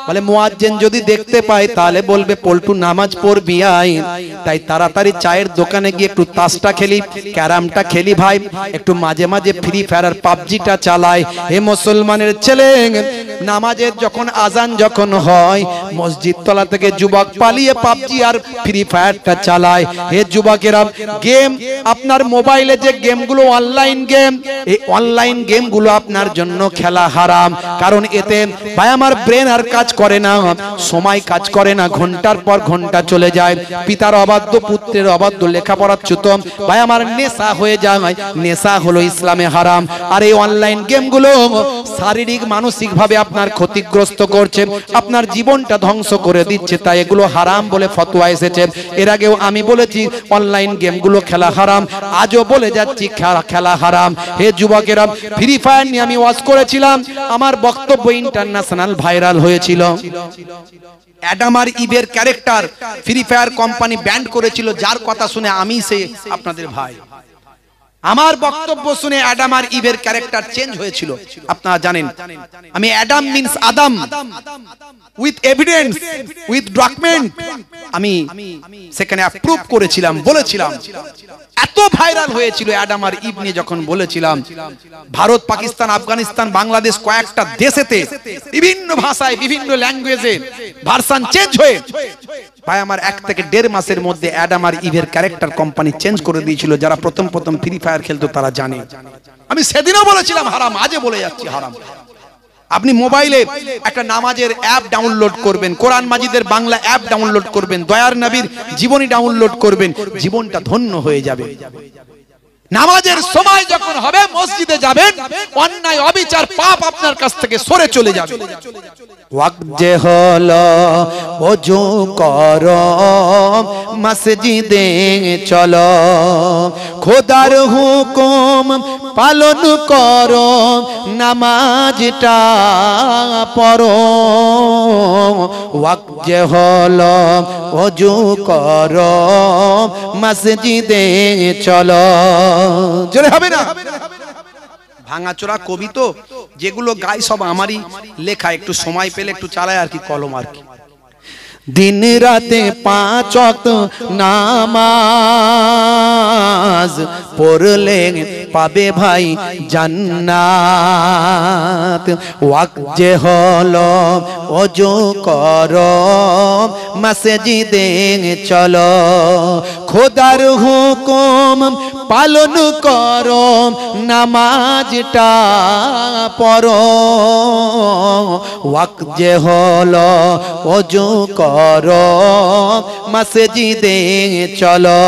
বলে মুয়াজ্জিন যদি দেখতে পায় তাহলে বলবে পল্টু নামাজ পড়বি আয়, তাই তাড়াতাড়ি চায়ের দোকানে গিয়ে একটু তাসটা খেলি, ক্যারামটা খেলি ভাই, একটু মাঝে মাঝে ফ্রি ফায়ার আর পাবজিটা চালাই। হে মুসলমানের ছেলে, নামাজের যখন আজান যখন হয়, মসজিদ তলা থেকে যুবক পালিয়ে পাবজি আর ফ্রি ফায়ারটা চালায়। হে যুবকেরা, গেম আপনার মোবাইলে যে গেমগুলো অনলাইন গেম, এই অনলাইন গেমগুলো আপনার জন্য খেলা হারাম। কারণ এতে ভাই আমার ব্রেন আর কাজ করে না, সময় কাজ করে না, ঘন্টার পর ঘন্টা চলে যায়। পিতার অবাধ্য, পুত্রের অবাধ্য, লেখাপড়ার চ্যুত ভাই আমার নেশা হয়ে যায়। নেশা হলো ইসলামে হারাম। আর এই অনলাইন গেমগুলো শারীরিক মানসিক ভাবে আপনার ক্ষতিগ্রস্ত করছে, আপনার জীবনটা ধ্বংস করে দিচ্ছে, তাই এগুলো হারাম বলে ফতোয়া এসেছে। এর আগেও আমি বলেছি অনলাইন গেমগুলো খেলা হারাম, আজও বলে যাচ্ছি খেলা হারাম। হে যুবকেরা, ফ্রি ফায়ার নিয়ে আমি ওয়াজ করেছিলাম, আমার বক্তব্য ইন্টারন্যাশনাল ভাইরাল হয়েছিল। অ্যাডাম আর ইভের character Free Fire company banned করেছিল, যার কথা শুনে আমি সে আপনাদের ভাই, আমার বক্তব্য শুনে অ্যাডাম আর ইভের ক্যারেক্টার চেঞ্জ হয়েছিল। আপনারা জানেন আমি Adam means Adam, with evidence, with document, আমি সেখানে অ্যাপ্রুভ করেছিলাম, বলেছিলাম। এত ভাইরাল হয়েছিল অ্যাডাম আর ইভ নিয়ে যখন বলেছিলাম, ভারত, পাকিস্তান, আফগানিস্তান, বাংলাদেশ কয়েকটা দেশেতে বিভিন্ন ভাষায় বিভিন্ন ল্যাঙ্গুয়েজে ভার্সন চেঞ্জ হয়ে ভাই আমার 1 থেকে 1.5 মাসের মধ্যে অ্যাডাম আর ইভের ক্যারেক্টার কোম্পানি চেঞ্জ করে দিয়েছিল। যারা প্রথম ফ্রি ফায়ার খেলতো তারা জানে। আমি সেদিনও বলেছিলাম হারাম, আজও বলে যাচ্ছি হারাম। আপনি মোবাইলে একটা নামাজের অ্যাপ ডাউনলোড করবেন, কোরআন মাজিদের বাংলা অ্যাপ ডাউনলোড করবেন, দয়ার নবীর জীবনী ডাউনলোড করবেন, জীবনটা ধন্য হয়ে যাবে। নামাজের সময় যখন হবে মসজিদে যাবেন, অন্যায় অবিচার পাপ আপনার কাছ থেকে সরে চলে যাবে। ওয়াক্ত যে হলো ওযু করো, মসজিদে চলো, খোদার হুকুম পালন করো, নামাজটা পড়ো, ওয়াক্ত যে হলো ওযু করো, মসজিদে চলো। জোরে হবে না? ভাঙাচোরা কবি তো, যেগুলো গাই সব আমারই লেখা, একটু সময় পেলে একটু চালায় আর কি, কলম আর কি। दिन राते 5 वक्त नामाज पढ़ले पाबे भाई जन्नत। वक्त जे हलो ओजू करो, मस्जिदे चलो, खुदार हुकुम पालन करो, नामाजटा पढ़ो, वक्त जे हलो ओजू करो, मस्जिदे चलो।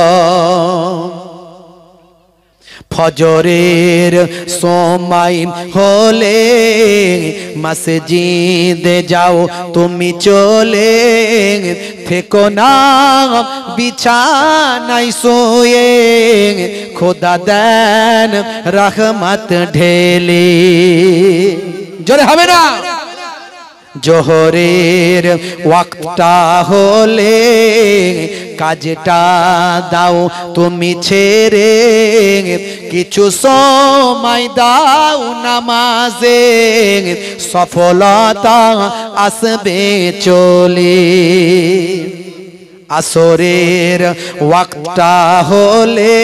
फजरेर समय होले मस्जिदे जाओ तुमी चले, থেকো না বিছানায় শুয়ে, খোদা দেন রহমত ঢেলে। জোরে হবে না? জোহরের ওয়াক্তটা হলে কাজটা দাও তুমি ছেড়ে, কিছু সময় দাও নামাজে, সফলতা আসবে চলে। আসরের ওয়াক্তটা হলে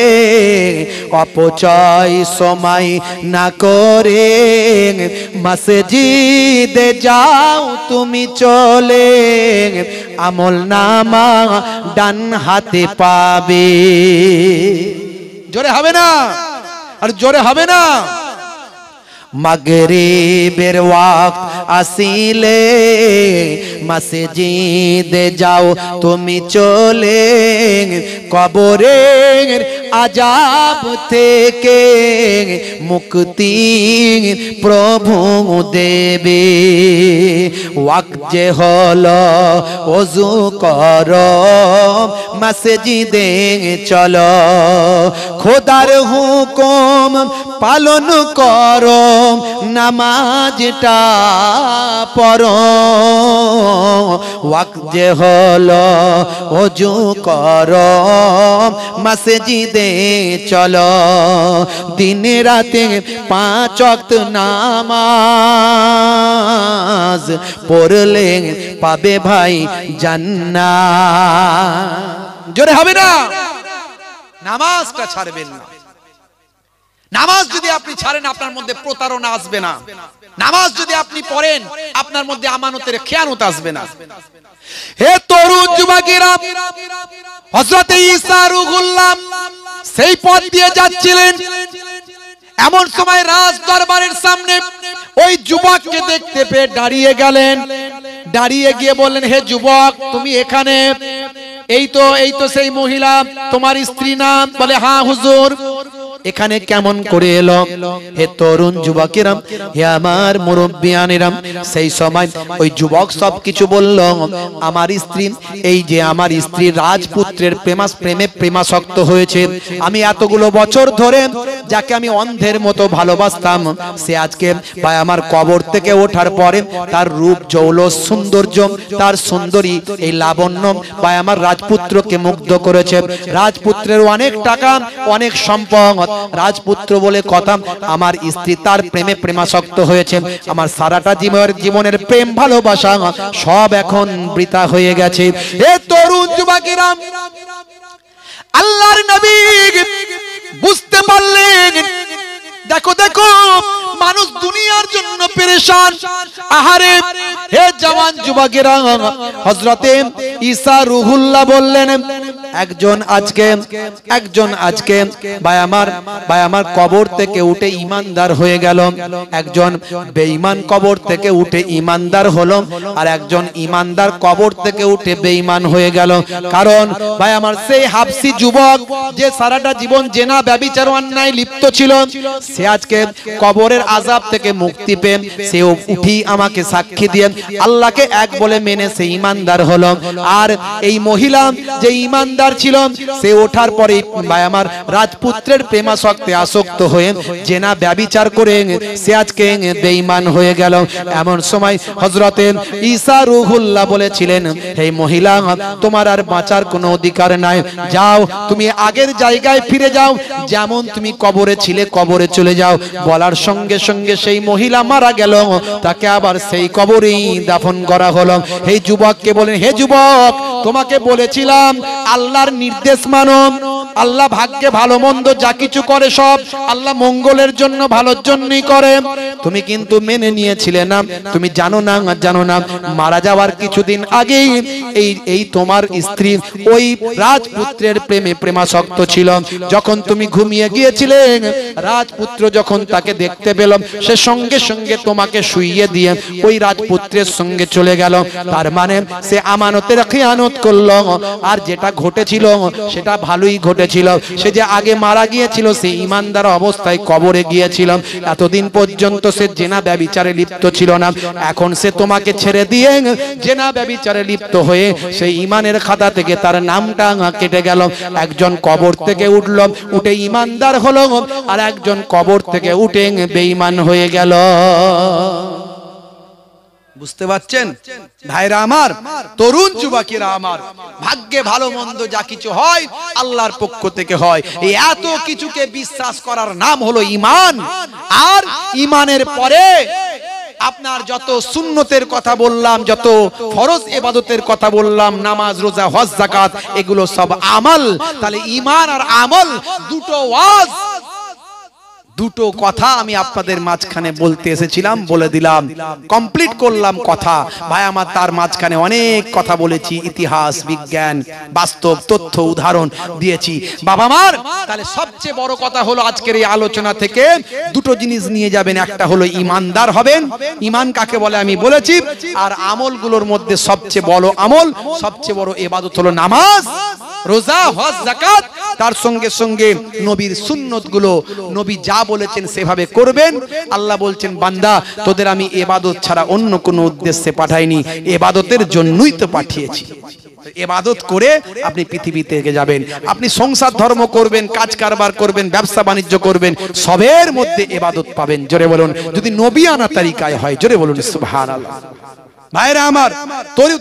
অপচয় সময় না করে, মসজিদে যাও তুমি চলে, আমল নামা ডান হাতে পাবে। জোরে হবে না? আর জোরে হবে না? মাগরিবের ওয়াক্ত আসিলে মসজিদে যাও তুমি চলে, কবরের আযাব থেকে মুক্তি প্রভু দেবে। ওয়াক্ত যে হলো ওযু করো, মসজিদে চলো, খোদার হুকুম পালন করো, নামাজটা পড়ো, ওয়াক্ত যে হলো ওযু করো, মসজিদে চলো। দিন রাতে 5 ওয়াক্ত নামাজ পড়লে পাবে ভাই জান্নাত। জোরে হবে না? নামাজটা ছাড়বেন না। নামাজ যদি আপনি ছাড়েন আপনার মধ্যে প্রতারণা আসবে না। নামাজ যদি আপনি পড়েন আপনার মধ্যে আমানতের খেয়ানত আসবে না। হে তরুণ যুবকেরা, হযরত ঈসা রূহুল্লাহ সেই পথ দিয়ে যাচ্ছিলেন, এমন সময় রাজ দরবারের সামনে ওই যুবককে দেখতে পেয়ে দাঁড়িয়ে গেলেন। দাঁড়িয়ে গিয়ে বললেন, হে যুবক তুমি এখানে? এই তো সেই মহিলা তোমার স্ত্রী না? বলে হ্যাঁ হুজুর। এখানে কেমন করে এলো? হে তরুণ যুবকেরা, হে আমার মুরব্বিয়ানেরা, সেই সময় ওই যুবক সবকিছু বলল। আমার স্ত্রী, এই যে আমার স্ত্রী রাজপুত্রের প্রেমে প্রেমাসক্ত হয়েছে। আমি এতগুলো বছর ধরে যাকে আমি অন্ধের মতো ভালোবাসতাম, সে আজকে ভাই আমার কবর থেকে ওঠার পরে তার রূপ জৌলস সৌন্দর্য, তার সুন্দরী এই লাবণ্য ভাই আমার রাজপুত্রকে মুগ্ধ করেছে। রাজপুত্রের অনেক টাকা, অনেক সম্পদ, রাজপুত্র বলে কথা, আমার স্ত্রী তার প্রেমে প্রেমাসক্ত হয়েছে। আমার সারাটা জীবনের প্রেম ভালোবাসা সব এখন বৃথা হয়ে গেছে। এ তরুণ যুবকেরা, আল্লাহর নবী বুঝতে পারলেন, দেখো দেখো মানুষ দুনিয়ার জন্য পেরেশান। আহারে হে জওয়ান যুবকেরা, হযরতে ঈসা রূহুল্লাহ বললেন, একজন আজকে ভাই আমার কবর থেকে উঠে ঈমানদার হয়ে গেল, একজন বেঈমান কবর থেকে উঠে ঈমানদার হলো, আর একজন ঈমানদার কবর থেকে উঠে বেঈমান হয়ে গেল। কারণ ভাই আমার সেই হাবশী যুবক যে সারাটা জীবন জেনা ব্যভিচার অন্যায় লিপ্ত ছিল, সে আজকে কবরের আযাব থেকে মুক্তি পেয়ে সে উঠি আমাকে সাক্ষী দিয়ে আল্লাহকে এক বলে মেনে সে ঈমানদার হলো। আর এই মহিলা যে ঈমানদার অধিকার ছিল, সে ওঠার পরে ভাই আমার রাজপুত্রের প্রেমাসক্তে আসক্ত হয়ে জেনা ব্যভিচার করে সে আজকে বেঈমান হয়ে গেল। এমন সময় হযরতে ঈসা রূহুল্লাহ বলেছিলেন, হে মহিলা, তোমার আর বাঁচার কোনো অধিকার নাই, যাও তুমি আগের জায়গায় ফিরে যাও, যেমন তুমি কবরে ছিলে কবরে চলে যাও। বলার সঙ্গে সঙ্গে সেই মহিলা মারা গেল, তাকে আবার সেই কবরেই দাফন করা হলো। এই যুবককে বলেন, হে যুবক, তোমাকে বলেছিলাম আল্লাহর নির্দেশ মানো, আল্লাহ ভাগ্যে ভালো মন্দ যা কিছু করে সব আল্লাহ মঙ্গলের জন্য ভালোর জন্যই করে, তুমি কিন্তু মেনে নিয়েছিলে না। তুমি জানো না মারা যাওয়ার কিছুদিন আগেই এই তোমার স্ত্রী ওই রাজপুত্রের প্রেমে প্রেমাসক্ত ছিল। যখন তুমি ঘুমিয়ে গিয়েছিলে, রাজপুত্র যখন তাকে দেখতে পেল, সে সঙ্গে সঙ্গে তোমাকে শুইয়ে দিয়ে ওই রাজপুত্রের সঙ্গে চলে গেল। তার মানে সে আমানতের খিয়ানত করলো। আর যেটা ঘটেছিল সেটা ভালোই ঘটেছিল। সে যে আগে মারা গিয়েছিল, সে ঈমানদার অবস্থায় কবরে গিয়েছিল। এতদিন পর্যন্ত সে জেনা ব্যভিচারে লিপ্ত ছিল না। এখন সে তোমাকে ছেড়ে দিয়ে জেনা ব্যভিচারে লিপ্ত হয়ে সেই ঈমানের খাতা থেকে তার নামটা কেটে গেল। একজন কবর থেকে উঠল, উঠে ঈমানদার হলো, আর একজন কবর থেকে উঠে বেঈমান হয়ে গেল। বুঝতে পারছেন ভাইরা আমার, তরুণ যুবকেরা আমার, ভাগ্যে ভালো মন্দ যা কিছু হয় আল্লাহর পক্ষ থেকে হয়। এই এত কিছুকে বিশ্বাস করার নাম হলো ঈমান। আর ঈমানের পরে আপনার যত সুন্নতের কথা বললাম, যত ফরজ ইবাদতের কথা বললাম, নামাজ রোজা হজ যাকাত, এগুলো সব আমল। তাহলে ঈমান আর আমল দুটো ওয়াজ, দুটো কথা আমি আপনাদের মাঝখানে বলতে এসেছিলাম, বলে দিলাম, কমপ্লিট করলাম কথা। ভাই আমার, তার মাঝখানে অনেক কথা বলেছি, ইতিহাস, বিজ্ঞান, বাস্তব তথ্য উদাহরণ দিয়েছি। বাবা আমার, তাহলে সবচেয়ে বড় কথা হলো আজকের এই আলোচনা থেকে দুটো জিনিস নিয়ে যাবেন। একটা হলো ঈমানদার হবেন, ঈমান কাকে বলে আমি বলেছি। আর আমলগুলোর মধ্যে সবচেয়ে বড় আমল, সবচেয়ে বড় ইবাদত হলো নামাজ, রোজা, হজ, যাকাত। তার সঙ্গে সঙ্গে নবীর সুন্নতগুলো, নবী যা বলেছেন সেভাবে করবেন। আল্লাহ বলছেন, বান্দা তোদের আমি ইবাদত ছাড়া অন্য কোনো উদ্দেশ্যে পাঠাইনি, ইবাদতের জন্যই তো পাঠিয়েছি। ইবাদত করে আপনি পৃথিবী থেকে যাবেন, আপনি সংসার ধর্ম করবেন, কাজ কারবার করবেন, ব্যবসা বাণিজ্য করবেন, সবের মধ্যে ইবাদত পাবেন। জোরে বলুন, যদি নবী আনা তরিকায় হয়। জোরে বলুন সুবহানাল্লাহ। ভাইরা আমার,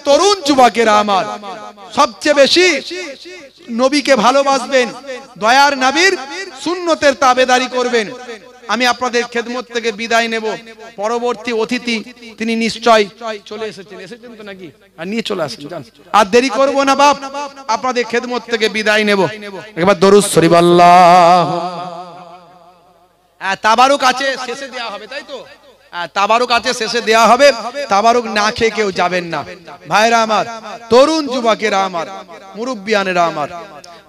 তরুণ যুবকেরা আমার, সবচেয়ে বেশি নবীকে ভালোবাসবেন, দয়ার নবীর সুন্নতের তাবেদারি করবেন। আমি আপনাদের খেদমত থেকে বিদায় নেব। পরবর্তী অতিথি তিনি নিশ্চয় চলে এসেছেন তো নাকি? আর নিয়ে চলে আসেন, জান। আর দেরি করব না বাপ, আপনাদের খেদমত থেকে বিদায় নেব। একবার দরুদ শরীফ আল্লাহ। তাবারুক আছে, শেষে দেওয়া হবে, তাই তো? তাবারুক আছে, শেষে দেওয়া হবে। তাবারুক না খেয়ে কেউ যাবেন না। ভাইরা আমার, তরুণ যুবকেরা আমার, মুরব্বিয়ানেরা আমার,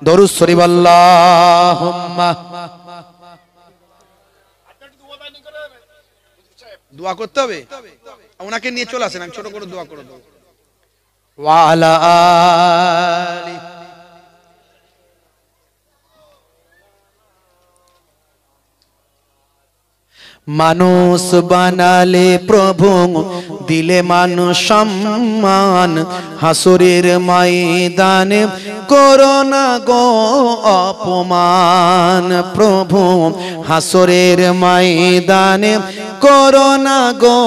দরুদ শরীফ আল্লাহুম্মা। দোয়া করতে হবে, ওনাকে নিয়ে চলে আসেন, আমি ছোট করে দোয়া করে দেব। ওয়া আলা আলি। মানুষ বানালে প্রভু, দিলে মানুষ সম্মান, হাসরের ময়দানে করোনা গো অপমান। প্রভু হাসরের ময়দানে করোনা গো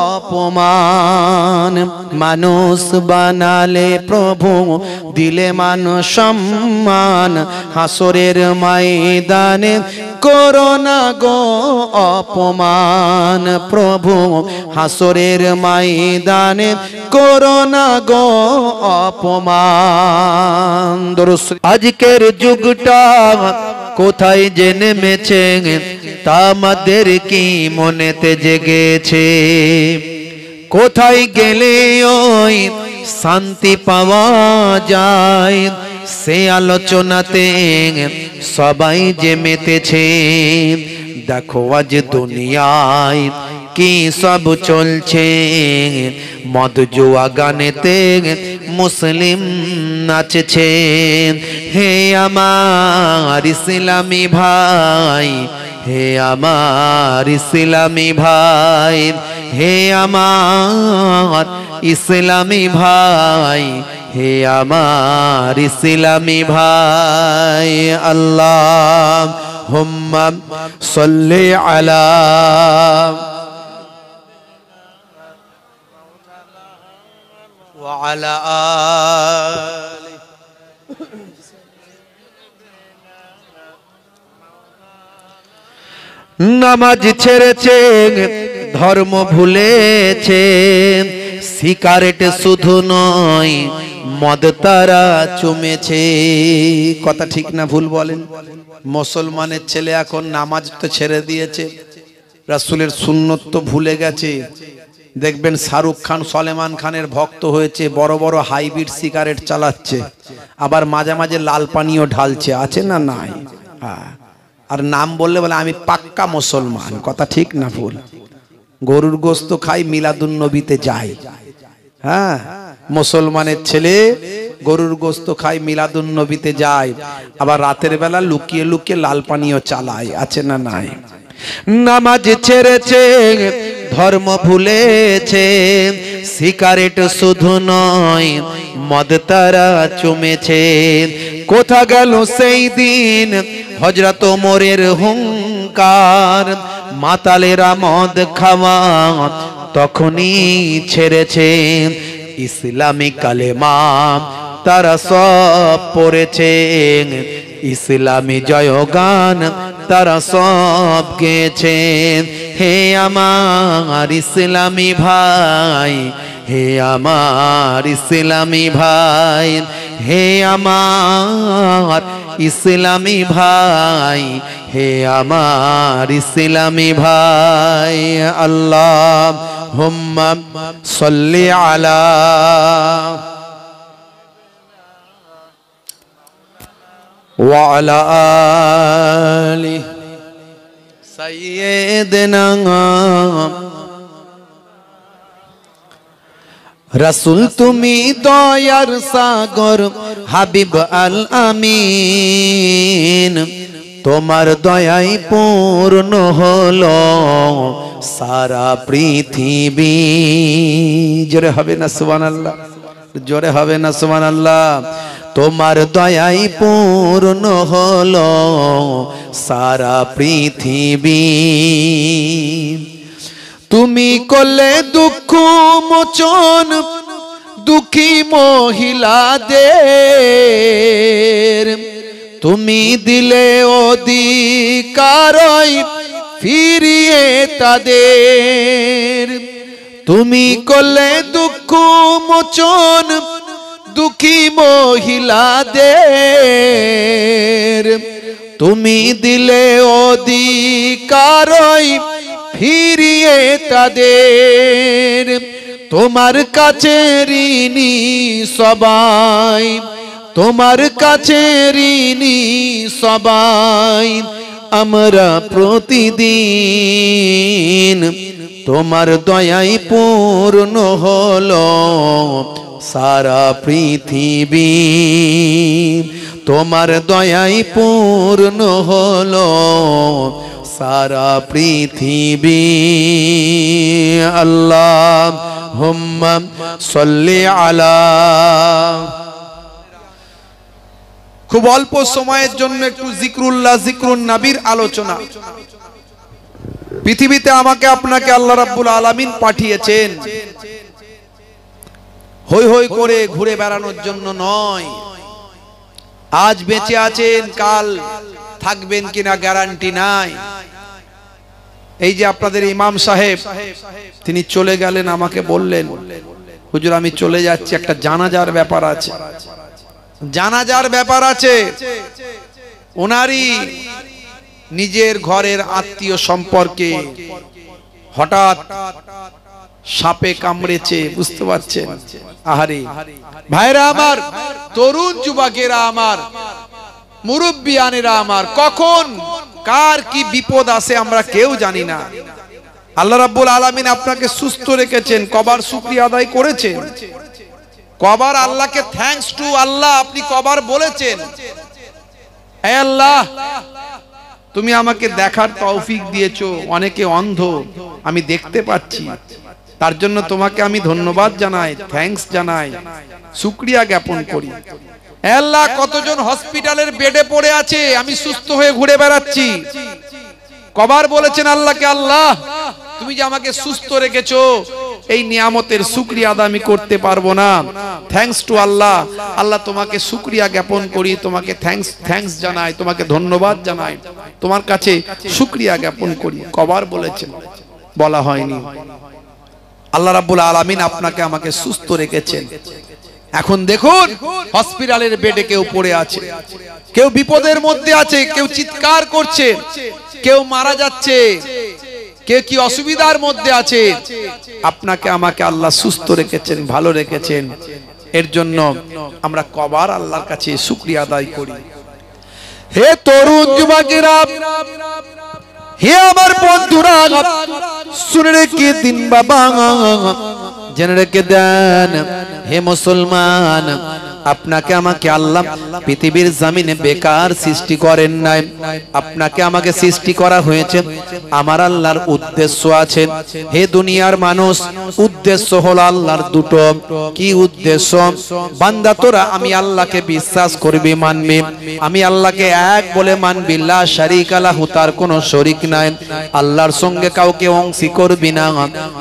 অপমান। মানুষ বানালে প্রভু, দিলে মানুষ সম্মান, হাসরের ময়দানে করোনা গো অপমান। প্রভু হাসরের ময়দানে করোনা গো অপমান। আজকের যুগটা কোথায় যে নেমেছে, তা আমাদের কি মনেতে জেগেছে। কোথায় গেলে ওই শান্তি পাওয়া যায়, সে আলোচনাতে সবাই যে মেতেছে। দেখো আজ দুনিয়ায় কি সব চলছে, মদ জুয়া গানেতে মুসলিম নাচছে। হে আমার ইসলামী ভাই, হে আমার ইসলামী ভাই, হে আমার ইসলামী ভাই, হে আমার ইসলামী ভাই আল্লাহুম্মা সাল্লি আলা ওয়া আলা আলি নামাজ ছেড়েছেন ধর্ম ভুলেছেন সিগারেট শুধু নয় মদ তারা চুমেছে কথা ঠিক না ভুল বলেন মুসলমানের ছেলে এখন নামাজ তো ছেড়ে দিয়েছে রাসূলের সুন্নত তো ভুলে গেছে দেখবেন শাহরুখ খান সলমান খানের ভক্ত হয়েছে বড় বড় হাইব্রিড সিগারেট চালাচ্ছে আবার মাঝে মাঝে লাল পানিও ঢালছে আছে না নাই হ্যাঁ আর নাম বললে বলে আমি পাক্কা মুসলমান কথা ঠিক না ভুল গরুর গোশত খাই মিলাদুন নবীতে যাই হ্যাঁ মুসলমানের ছেলে গরুর গোশত খাই মিলাদুন নবীতে যায় আবার রাতের বেলা লুকিয়ে লুকিয়ে লাল পানিও চালায় আছে না নাই নামাজ ছেড়েছে ধর্ম ভুলেছে সিগারেট শুধু নয় মদ তারা চুমেছে কোথা গেল সেই দিন হযরত ওমরের হুঙ্কার মাতালেরা মদ খাওয়া তখনই ছেড়েছে ইসলামী কালেমা তারা সব পড়েছে ইসলামী জয়গান তারা সব গেয়েছে হে আমার ইসলামী ভাই হে আমার ইসলামী ভাই হে আমার ইসলামী ভাই হে আমার ইসলামী ভাই আল্লাহুম্মা সাল্লি আলা ওয়া আলা আলি সাইয়্যিদিনা রাসূল তুমি দয়ার সাগর হাবিব আল আমিন তোমার দয়ায় পূর্ণ হলো সারা পৃথিবী জোরে হবে না সুবহানাল্লাহ জোরে হবে না সুবহানাল্লাহ তোমার দয়ায় পূর্ণ হলো সারা পৃথিবী তুমি করলে দুঃখ মোচন দুঃখী মহিলাদের তুমি দিলে অধিকার ফিরিয়ে তাদের তুমি করলে দুঃখ মোচন দুঃখী মহিলাদের তুমি দিলে অধিকার ফিরিয়ে তাদের তোমার কাছে ঋণী সবাই তোমার কাছে ঋণী সবাই আমরা প্রতিদিন তোমার দয়ায় পূর্ণ হলো সারা পৃথিবী তোমার দয়ায় পূর্ণ হলো সারা পৃথিবী আল্লাহুম্মা সাল্লি আলা খুব অল্প সময়ের জন্য একটু জিকরুল্লাহ জিকরুন নবীর আলোচনা পৃথিবীতে আমাকে আপনাকে আল্লাহ রাব্বুল আলামিন পাঠিয়েছেন হই হই করে ঘুরে বেড়ানোর জন্য নয় আজ বেঁচে আছেন কাল থাকবেন কিনা গ্যারান্টি নাই এই যে আপনাদের ইমাম সাহেব তিনি চলে গেলেন আমাকে বললেন হুজুর আমি চলে যাচ্ছি একটা জানাজার ব্যাপার আছে জানাজার ব্যাপার আছে ওনারই নিজের ঘরের আত্মীয় সম্পর্কে হঠাৎ সাপে কামড়েছে বুঝতে পারছেন আহারে ভাইরা আমার তরুণ যুবকেরা আমার মুরব্বিয়ানেরা আমার কখন কার কি বিপদ আসে আমরা কেউ জানি না আল্লাহ রাব্বুল আলামিন আপনাকে সুস্থ রেখেছেন কবার শুকরিয়া আদায় করেছেন কবার আল্লাহকে থ্যাঙ্কস টু আল্লাহ আপনি কবার বলেছেন হে আল্লাহ তুমি আমাকে দেখার তৌফিক দিয়েছো অনেকে অন্ধ আমি দেখতে পাচ্ছি তার জন্য তোমাকে আমি ধন্যবাদ জানাই, থ্যাঙ্কস জানাই, শুকরিয়া জ্ঞাপন করি। আল্লাহ, কতজন হসপিটালের বেডে পড়ে আছে, আমি সুস্থ হয়ে ঘুরে বেড়াচ্ছি। কবার বলেছেন আল্লাহকে, আল্লাহ তুমি যে আমাকে সুস্থ রেখেছো, এই নিয়ামতের শুকরিয়া আদা আমি করতে পারবো না। থ্যাঙ্কস টু আল্লাহ। আল্লাহ তোমাকে শুকরিয়া জ্ঞাপন করি, তোমাকে থ্যাঙ্কস জানাই, তোমাকে ধন্যবাদ জানাই, তোমার কাছে শুকরিয়া জ্ঞাপন করি। কবার বলেছেন? বলা হয়নি। আল্লাহ রাব্বুল আলামিন আপনাকে আমাকে সুস্থ রেখেছেন। এখন দেখুন, হসপিটালের বেডে কেউ পড়ে আছে, কেউ বিপদের মধ্যে আছে, কেউ চিৎকার করছে, কেউ মারা যাচ্ছে, কেউ কি অসুবিধার মধ্যে আছে। আপনাকে আমাকে আল্লাহ সুস্থ রেখেছেন, ভালো রেখেছেন। এর জন্য আমরা কবার আল্লাহর কাছে শুকরিয়া আদায় করি। হে তরুণ যুবকেরা, হে আমার বন্ধুরা, শুনে রেখে দিন বাবা, জেনে রেখে দেন। হে মুসলমান, আপনাকে আমাকে আল্লাহ পৃথিবীর জমিনে বেকার সৃষ্টি করেন নাই। আপনাকে আমাকে সৃষ্টি করা হয়েছে, আমার আল্লাহর উদ্দেশ্য আছে। হে দুনিয়ার মানুষ, উদ্দেশ্য হলো আল্লাহর দুটো। কি উদ্দেশ্য? বান্দা তোরা আমি আল্লাহকে বিশ্বাস করবি, মানবি, আমি আল্লাহকে এক বলে মানবি, লা শারীকা লাহু, তার কোনো শরীক নাই। আল্লাহর সঙ্গে কাউকে অংশী করবি না,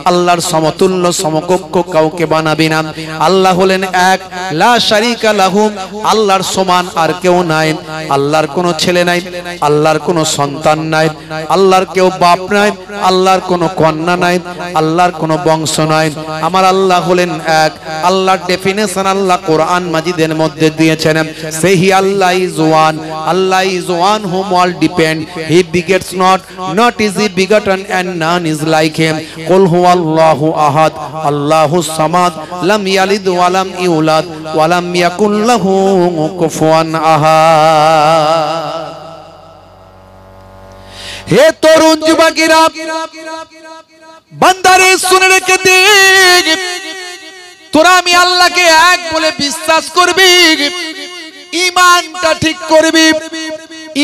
আল্লাহর সমতুল্য সমকক্ষ কাউকে বানাবি না। আল্লাহ হলেন এক, লা শারীকা লাহু, আল্লাহর সমান আর কেউ নাই। আল্লাহর কোনো ছেলে নাই, আল্লাহর কোনো সন্তান নাই, আল্লাহর কেউ বাপ নাই, আল্লাহর কোনো কন্যা নাই, আল্লাহর কোনো বংশ নাই। আমার আল্লাহ হলেন এক। আল্লাহর ডেফিনেশন আল্লাহ কোরআন মাজিদের মধ্যে দিয়েছেন, সেই আল্লাহ ইজ ওয়ান, আল্লাহ is one whom all depend, he begets not, not is he begotten, and none is like him. Qul huwallahu ahad, Allahus samad, lam yalid wa lam yulad wa lam yakul lahu kufuwan ahad। হে তরুণ যুবকেরা, বান্দারে শুনে রেখে দে, তোরা আমি আল্লাহকে এক বলে বিশ্বাস করবি, ঈমানটা ঠিক করবি।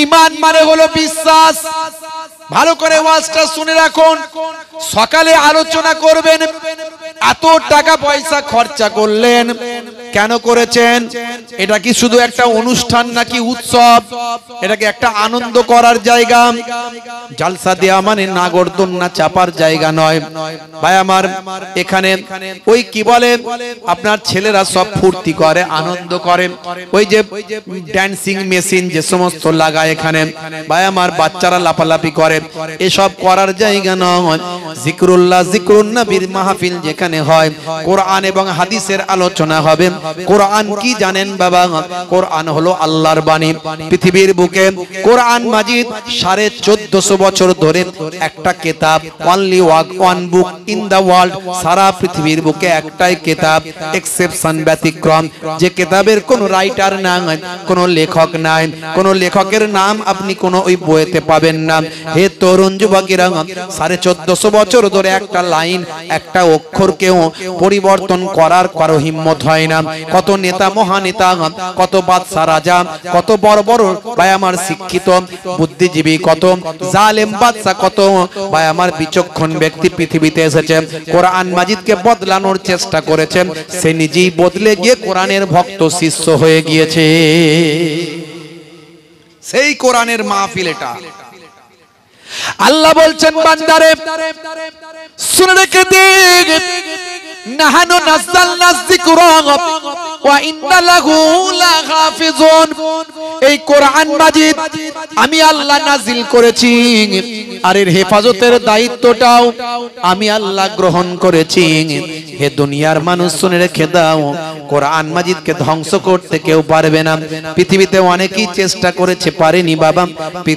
ঈমান মানে হলো বিশ্বাস। ভালো করে ওয়াজটা শুনে রাখুন, সকালে আলোচনা করবেন। এত টাকা পয়সা খরচা করলেন, কেন করেছেন? এটা কি শুধু একটা অনুষ্ঠান নাকি উৎসব? এটা কি একটা আনন্দ করার জায়গা? জালসা দেয়া মানে নাগরদোলনা চাপার জায়গা নয় ভাই আমার। এখানে ওই কি বলে, আপনার ছেলেরা সব ফুর্তি করে, আনন্দ করে, ওই যে ড্যান্সিং মেশিন যে সমস্ত লাগায় এখানে ভাই আমার, বাচ্চারা লাফালাফি করে, এসব করার জায়গা নয়। জিকরুল্লাহ, জিকরুন নবীর মাহফিল যেখানে হয়, কোরআন এবং হাদিসের আলোচনা হবে। কোরআন কি জানেন বাবা? কোরআন হলো আল্লাহর বাণী। পৃথিবীর বুকে কোরআন মাজিদ 1450 বছর ধরে একটা কিতাব, only one book in the world, সারা পৃথিবীর বুকে একটাই কিতাব, এক্সেপশন ব্যতিক্রম, যে কিতাবের কোনো রাইটার নাই, কোনো লেখক নাই, কোনো লেখকের নাম আপনি কোনো ওই বইতে পাবেন না। হে তরুণ যুবকেরা, 1450 বছর ধরে একটা লাইন, একটা অক্ষরকেও পরিবর্তন করার কারো হিম্মত হয় না। কত নেতা মহানেতা, কত বাদশা রাজা, কত বড় বড় ভাই আমার শিক্ষিত বুদ্ধিজীবী, কত জালেম বাদশা, কত ভাই আমার বিচক্ষণ ব্যক্তি পৃথিবীতে এসেছে, কোরআন মাজিদকে বদলানোর চেষ্টা করেছেন, সে নিজেই বদলে গিয়ে কোরআনের ভক্ত শিষ্য হয়ে গিয়েছে। সেই কোরআনের মাহফিল এটা। আল্লাহ বলছেন বান্দারে শুনে রেখে দে, নাহানু নাযালনা যিকরা ওয়া ইন্না লাহু লাহাফিজুন। এই কোরআন মাজিদ আমি আল্লাহ নাজিল করেছি, আর এর হেফাজতের দায়িত্বটাও আমি আল্লাহ গ্রহণ করেছি। হে দুনিয়ার মানুষ শুনে রেখে দাও, কোরআন মাজিদকে ধ্বংস করতে কেউ পারবে না। পৃথিবীতে অনেকেই চেষ্টা করেছে, পারেনি বাবা।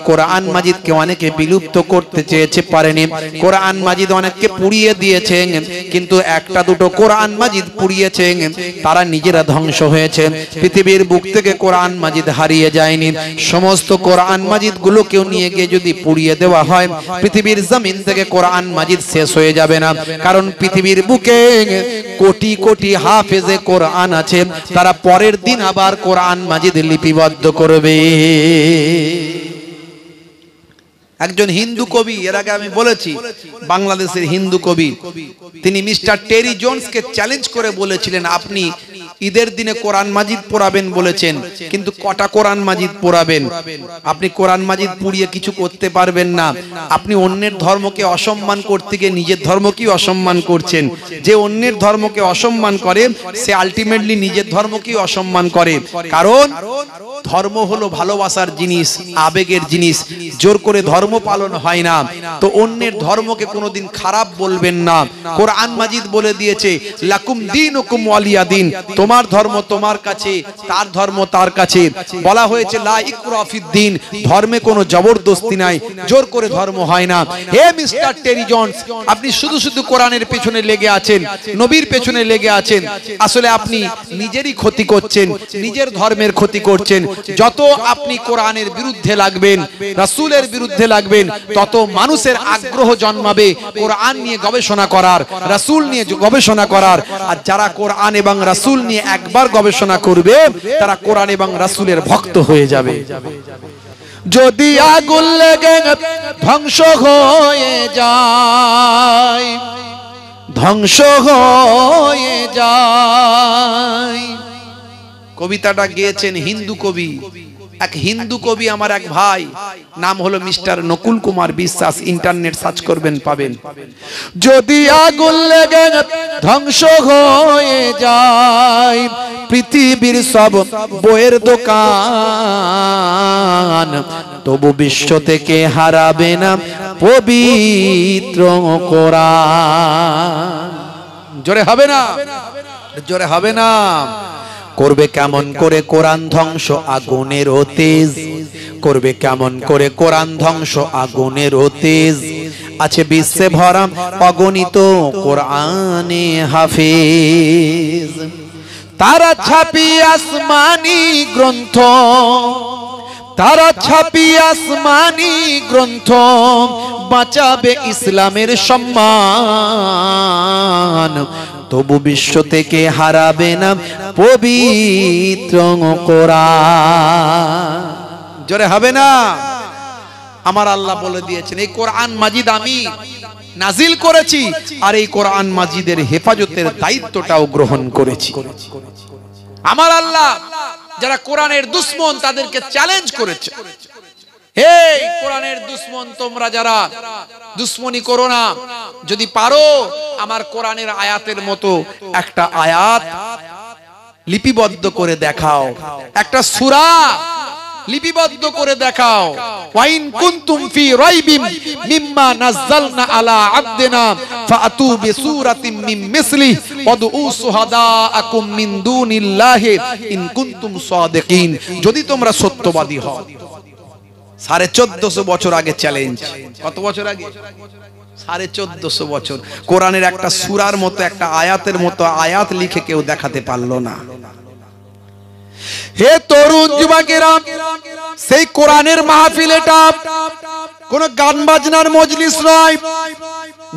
কোরআন মাজিদকে অনেকে বিলুপ্ত করতে চেয়েছে, পারেনি। কোরআন মাজিদ অনেককে পুড়িয়ে দিয়েছে, কিন্তু একটা দুটো কোরআন মাজিদ পুড়িয়েছে, তারা নিজেরা ধ্বংস হয়েছে। পৃথিবীর বুক থেকে কোরআন মাজিদ হারিয়ে যায়নি। সমস্ত কোরআন মাজিদ গুলোকেও নিয়ে গিয়ে যদি পুড়িয়ে দেওয়া হয়, পৃথিবীর জমিন থেকে কোরআন মাজিদ শেষ হয়ে যাবে না। কারণ পৃথিবীর বুকে কোটি কোটি হাফেজে কোরআন আছে, তারা পরের দিন আবার কোরআন মাজিদ লিপিবদ্ধ করবে। একজন হিন্দু কবি, এর আগে আমি বলেছি, বাংলাদেশের হিন্দু কবি, তিনি মিস্টার টেরি জোন্সকে চ্যালেঞ্জ করে বলেছিলেন, আপনি ঈদের দিনে কোরআন মাজিদ পড়াবেন বলেছেন, কিন্তু কটা কোরআন মাজিদ পড়াবেন? আপনি কোরআন মাজিদ পড়িয়ে কিছু করতে পারবেন না। আপনি অন্যের ধর্মকে অসম্মান করতে গিয়ে নিজের ধর্মকেই অসম্মান করছেন। যে অন্যের ধর্মকে অসম্মান করে সে আলটিমেটলি নিজের ধর্মকেই অসম্মান করে। কারণ ধর্ম হলো ভালোবাসার জিনিস, আবেগের জিনিস, জোর করে ধর্ম পালন হয় না। তো অন্যের ধর্মকে কোনোদিন খারাপ বলবেন না। কোরআন মাজিদ বলে দিয়েছে, লাকুম দীনুকুম ওয়ালিয়া দিন, তোমার ধর্ম তোমার কাছে, তার ধর্ম তার কাছে। বলা হয়েছে লা ইকরাহা ফিদ্দীন, ধর্মে কোনো জবরদস্তি নাই, জোর করে ধর্ম হয় না। হে মিস্টার টেরি জোন্স, আপনি শুধু শুধু কোরআনের পেছনে লেগে আছেন, নবীর পেছনে লেগে আছেন। আসলে আপনি নিজেরই ক্ষতি করছেন, নিজের ধর্মের ক্ষতি করছেন। যত আপনি কোরআনের বিরুদ্ধে লাগবেন, রাসূলের বিরুদ্ধে লাগবেন, তত মানুষের আগ্রহ জন্মাবে কোরআন নিয়ে গবেষণা করার, রাসূল নিয়ে গবেষণা করার। আর যারা কোরআন এবং রাসূল নিয়ে একবার গবেষণা করবে, তারা কোরআন এবং রাসূলের ভক্ত হয়ে যাবে। যদি আগুন লেগে ধ্বংস হয়ে যায়, ধ্বংস হয়ে যায়। কবিতাটা গেয়েছেন হিন্দু কবি, এক হিন্দু কবি, আমার এক ভাই, নাম হলো mister Nakul Kumar Biswas. Internet search করবেন, পাবেন। যদি আগুন লেগে ধ্বংস হয়ে যায় পৃথিবীর সব বইয়ের দোকান, তবু বিশ্ব থেকে হারাবে না পবিত্র কোরআন। জোরে হবে না? জোরে হবে না? করবে কেমন করে কোরআন ধ্বংস আগুনের তেজ, করবে কেমন করে কোরআন ধ্বংস আগুনের তেজ। আছে বিশ্বে ভরা অগণিত কোরআনে হাফেজ, তারা ছাপি আসমানি গ্রন্থ, তারা ছাপি আসমানি গ্রন্থ, বাঁচাবে ইসলামের সম্মান, তবু বিশ্ব থেকে হারাবে না পবিত্র কোরআন। জোরে হবে না? আমার আল্লাহ বলে দিয়েছেন, এই কোরআন মাজিদ আমি নাজিল করেছি, আর এই কোরআন মাজিদের হেফাজতের দায়িত্বটাও গ্রহণ করেছি। আমার আল্লাহ যারা কোরআনের দুশমন তাদেরকে চ্যালেঞ্জ করেছে, হে কোরআনের দুশমন, তোমরা যারা দুশমনি করো না, যদি পারো আমার কোরআনের আয়াতের মতো একটা আয়াত লিপিবদ্ধ করে দেখাও, একটা সূরা লিপিবদ্ধ করে দেখাও। ওয়াইন কুনতুম ফি রাইবিম মিম্মা নাযালনা আলা আবদিনা ফাআতু বিসূরাতিন মিন মিসলিহি ওয়াদউ শুহাদাআকুম মিন দুনিল্লাহি ইন কুনতুম সাদিকিন। যদি তোমরা সত্যবাদী হও। 1450 বছর আগে চ্যালেঞ্জ। কত বছর আগে? 1450 বছর। কোরআনের একটা সূরার মতো, একটা আয়াতের মতো আয়াত লিখে কেউ দেখাতে পারলো না। হে তরুণ যুবকেরা, সেই কোরআনের মাহফিল এটা কোন গান বাজনার মজলিস নয়,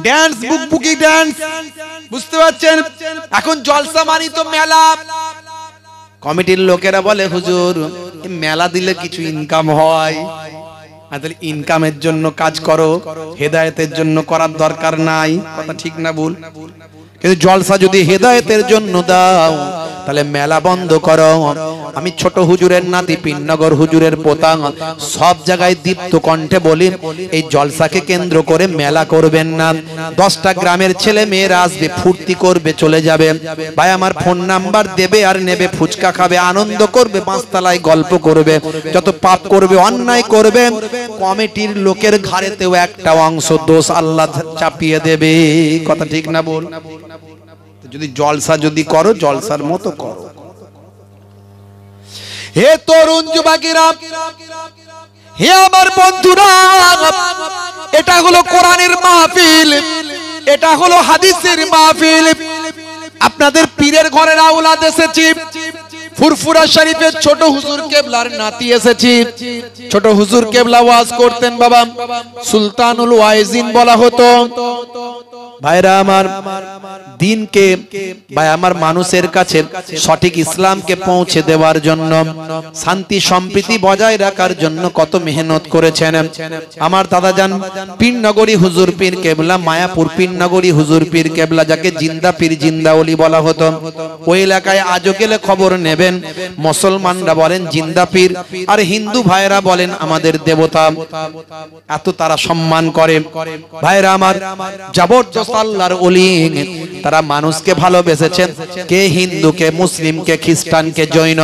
ড্যান্স, বুকবুকি ড্যান্স, বুঝতে পারছেন? এখন জলসা মানি তো মেলা। কমিটির লোকেরা বলে, হুজুর মেলা দিলে কিছু ইনকাম হয়, তাহলে ইনকামের জন্য কাজ করো, হেদায়েতের জন্য করার দরকার নাই। কথা ঠিক না ভুল? কিন্তু জলসা যদি হেদায়েতের জন্য দাও, তাহলে মেলা বন্ধ করো। আমি ছোট হুজুরের নাতি, পিননগর হুজুরের পোতা, সব জায়গায় দীপ্ত কণ্ঠে বলি, এই জলসাকে কেন্দ্র করে মেলা করবেন না। 10টা গ্রামের ছেলে মেয়েরা আসবে, ফুর্তি করবে, চলে যাবে। ভাই আমার ফোন নাম্বার দেবে আর নেবে, ফুচকা খাবে, আনন্দ করবে, পাঁচতলায় গল্প করবে, যত পাপ করবে, অন্যায় করবে, কমিটির লোকের ঘাড়েতেও একটা অংশ দোষ আল্লাহ চাপিয়ে দেবে। কথা ঠিক না বল? যদি জলসা যদি করো, জলসার মতো করো। হে তরুণ যুবকেরা, হে আমার বন্ধুরা, এটা হলো কোরআনের মাহফিল, এটা হলো হাদিসের মাহফিল। আপনাদের পীরের ঘরের আওলাদ এসেছি, ফুরফুরা শরীফের ছোট হুজুর কেবলার নাতি এসেছি। ছোট হুজুর কেবলা ওয়াজ করতেন বাবা, সুলতানুল ওয়াইজিন বলা হতো। ভাইরা আমার, দিনকে ভাই আমার মানুষের কাছে সঠিক ইসলামকে পৌঁছে দেওয়ার জন্য, শান্তি সম্প্রীতি বজায় রাখার জন্য কত মেহনত করেছেন আমার দাদাজান পীরনগরী হুজুর পীর কেবলা, মায়াপুর পীরনগরী হুজুর পীর কেবলা, যাকে জিন্দা পীর জিন্দা ওলি বলা হতো। ওই এলাকায় আজও গেলে খবর নেবেন, মুসলমানরা বলেন জিন্দা পীর, আর হিন্দু ভাইরা বলেন আমাদের দেবতা। এত তারা সম্মান করে। ভাইরা আমার, জবরদস্ত আল্লাহর ওলি, তারা মানুষকে ভালোবেসেছেন, কে হিন্দু, কে মুসলিম, কে খ্রিস্টান, কে জৈন,